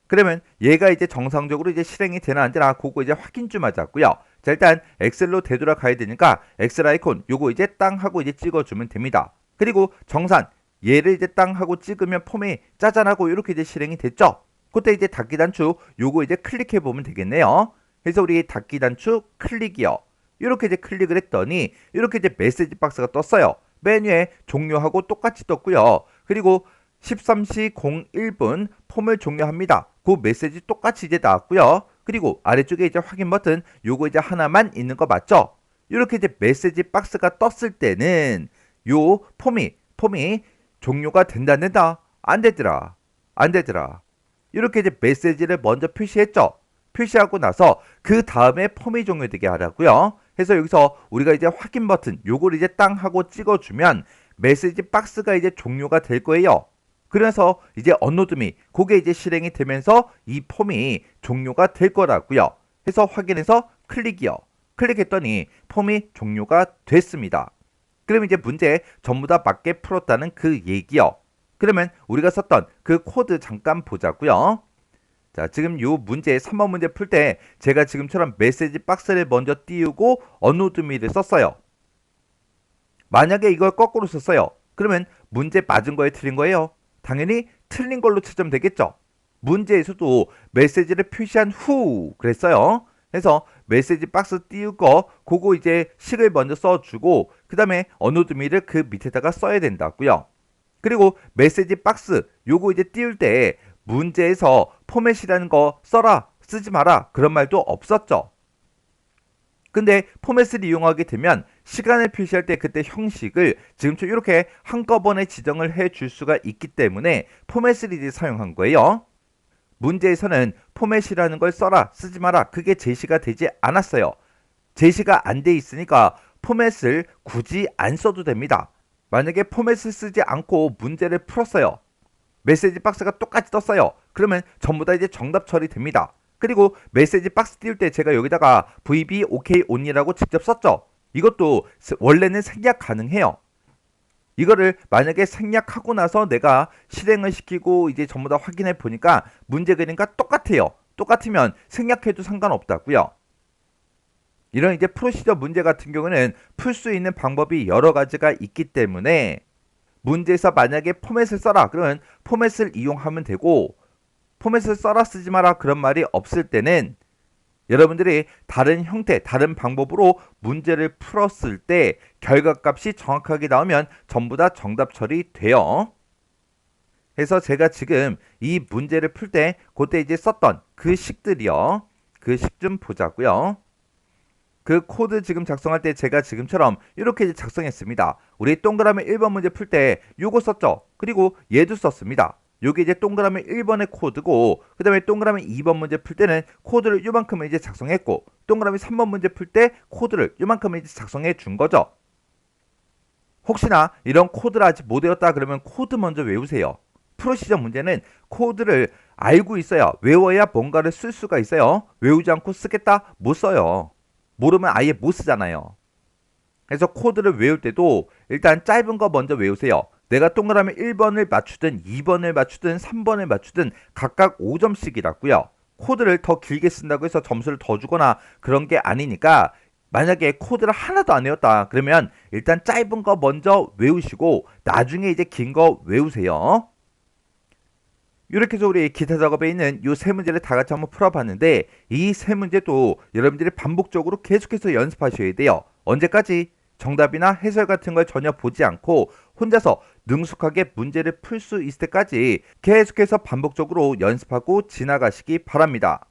그러면 얘가 이제 정상적으로 이제 실행이 되나 안 되나 그거 이제 확인 좀 하자고요. 자, 일단 엑셀로 되돌아가야 되니까 엑셀 아이콘 요거 이제 땅 하고 이제 찍어주면 됩니다. 그리고 정산 얘를 이제 땅 하고 찍으면 폼이 짜잔하고 이렇게 이제 실행이 됐죠. 그때 이제 닫기 단축 요거 이제 클릭해 보면 되겠네요. 그래서 우리 닫기 단축 클릭이요. 이렇게 이제 클릭을 했더니 이렇게 이제 메시지 박스가 떴어요. 메뉴에 종료하고 똑같이 떴고요. 그리고 13시 01분 폼을 종료합니다. 그 메시지 똑같이 이제 나왔고요. 그리고 아래쪽에 이제 확인 버튼 요거 이제 하나만 있는 거 맞죠? 이렇게 이제 메시지 박스가 떴을 때는 요 폼이 종료가 된다 안 된다? 안 되더라. 이렇게 이제 메시지를 먼저 표시했죠. 표시하고 나서 그 다음에 폼이 종료되게 하라고요. 그래서 여기서 우리가 이제 확인 버튼 요걸 이제 땅 하고 찍어주면 메시지 박스가 이제 종료가 될 거예요. 그래서 이제 언로드 미 그게 이제 실행이 되면서 이 폼이 종료가 될 거라고요. 해서 확인해서 클릭이요. 클릭했더니 폼이 종료가 됐습니다. 그럼 이제 문제 전부 다 맞게 풀었다는 그 얘기요. 그러면 우리가 썼던 그 코드 잠깐 보자고요. 자, 지금 요 문제 3번 문제 풀 때 제가 지금처럼 메시지 박스를 먼저 띄우고 언로드 미를 썼어요. 만약에 이걸 거꾸로 썼어요. 그러면 문제 맞은 거에 틀린 거예요. 당연히 틀린 걸로 채점 되겠죠. 문제에서도 메시지를 표시한 후 그랬어요. 그래서 메시지 박스 띄우고 그거 이제 식을 먼저 써주고 그 다음에 언로드 미를 그 밑에다가 써야 된다고요. 그리고 메시지 박스 요거 이제 띄울 때 문제에서 포맷이라는 거 써라 쓰지 마라 그런 말도 없었죠. 근데 포맷을 이용하게 되면 시간을 표시할 때 그때 형식을 지금처럼 이렇게 한꺼번에 지정을 해 줄 수가 있기 때문에 포맷을 이제 사용한 거예요. 문제에서는 포맷이라는 걸 써라 쓰지 마라 그게 제시가 되지 않았어요. 제시가 안 돼 있으니까 포맷을 굳이 안 써도 됩니다. 만약에 포맷을 쓰지 않고 문제를 풀었어요. 메시지 박스가 똑같이 떴어요. 그러면 전부 다 이제 정답 처리됩니다. 그리고 메시지 박스 띄울 때 제가 여기다가 VB OK only라고 직접 썼죠. 이것도 원래는 생략 가능해요. 이거를 만약에 생략하고 나서 내가 실행을 시키고 이제 전부 다 확인해 보니까 문제 그림과 똑같아요. 똑같으면 생략해도 상관없다고요. 이런 이제 프로시저 문제 같은 경우는 풀 수 있는 방법이 여러 가지가 있기 때문에 문제에서 만약에 포맷을 써라 그러면 포맷을 이용하면 되고 포맷을 써라 쓰지 마라 그런 말이 없을 때는 여러분들이 다른 형태, 다른 방법으로 문제를 풀었을 때 결과값이 정확하게 나오면 전부 다 정답 처리돼요. 그래서 제가 지금 이 문제를 풀 때 그때 이제 썼던 그 식들이요. 그 식 좀 보자고요. 그 코드 지금 작성할 때 제가 지금처럼 이렇게 이제 작성했습니다. 우리 동그라미 1번 문제 풀 때 요거 썼죠. 그리고 얘도 썼습니다. 요게 이제 동그라미 1번의 코드고 그 다음에 동그라미 2번 문제 풀 때는 코드를 요만큼을 이제 작성했고 동그라미 3번 문제 풀 때 코드를 요만큼을 이제 작성해 준 거죠. 혹시나 이런 코드를 아직 못 외웠다 그러면 코드 먼저 외우세요. 프로시저 문제는 코드를 알고 있어야 외워야 뭔가를 쓸 수가 있어요. 외우지 않고 쓰겠다? 못 써요. 모르면 아예 못 쓰잖아요. 그래서 코드를 외울 때도 일단 짧은 거 먼저 외우세요. 내가 동그라미 1번을 맞추든 2번을 맞추든 3번을 맞추든 각각 5점씩이라고요. 코드를 더 길게 쓴다고 해서 점수를 더 주거나 그런 게 아니니까 만약에 코드를 하나도 안 외웠다 그러면 일단 짧은 거 먼저 외우시고 나중에 이제 긴 거 외우세요. 이렇게 해서 우리 기타 작업에 있는 이 세 문제를 다 같이 한번 풀어봤는데 이 세 문제도 여러분들이 반복적으로 계속해서 연습하셔야 돼요. 언제까지? 정답이나 해설 같은 걸 전혀 보지 않고 혼자서 능숙하게 문제를 풀 수 있을 때까지 계속해서 반복적으로 연습하고 지나가시기 바랍니다.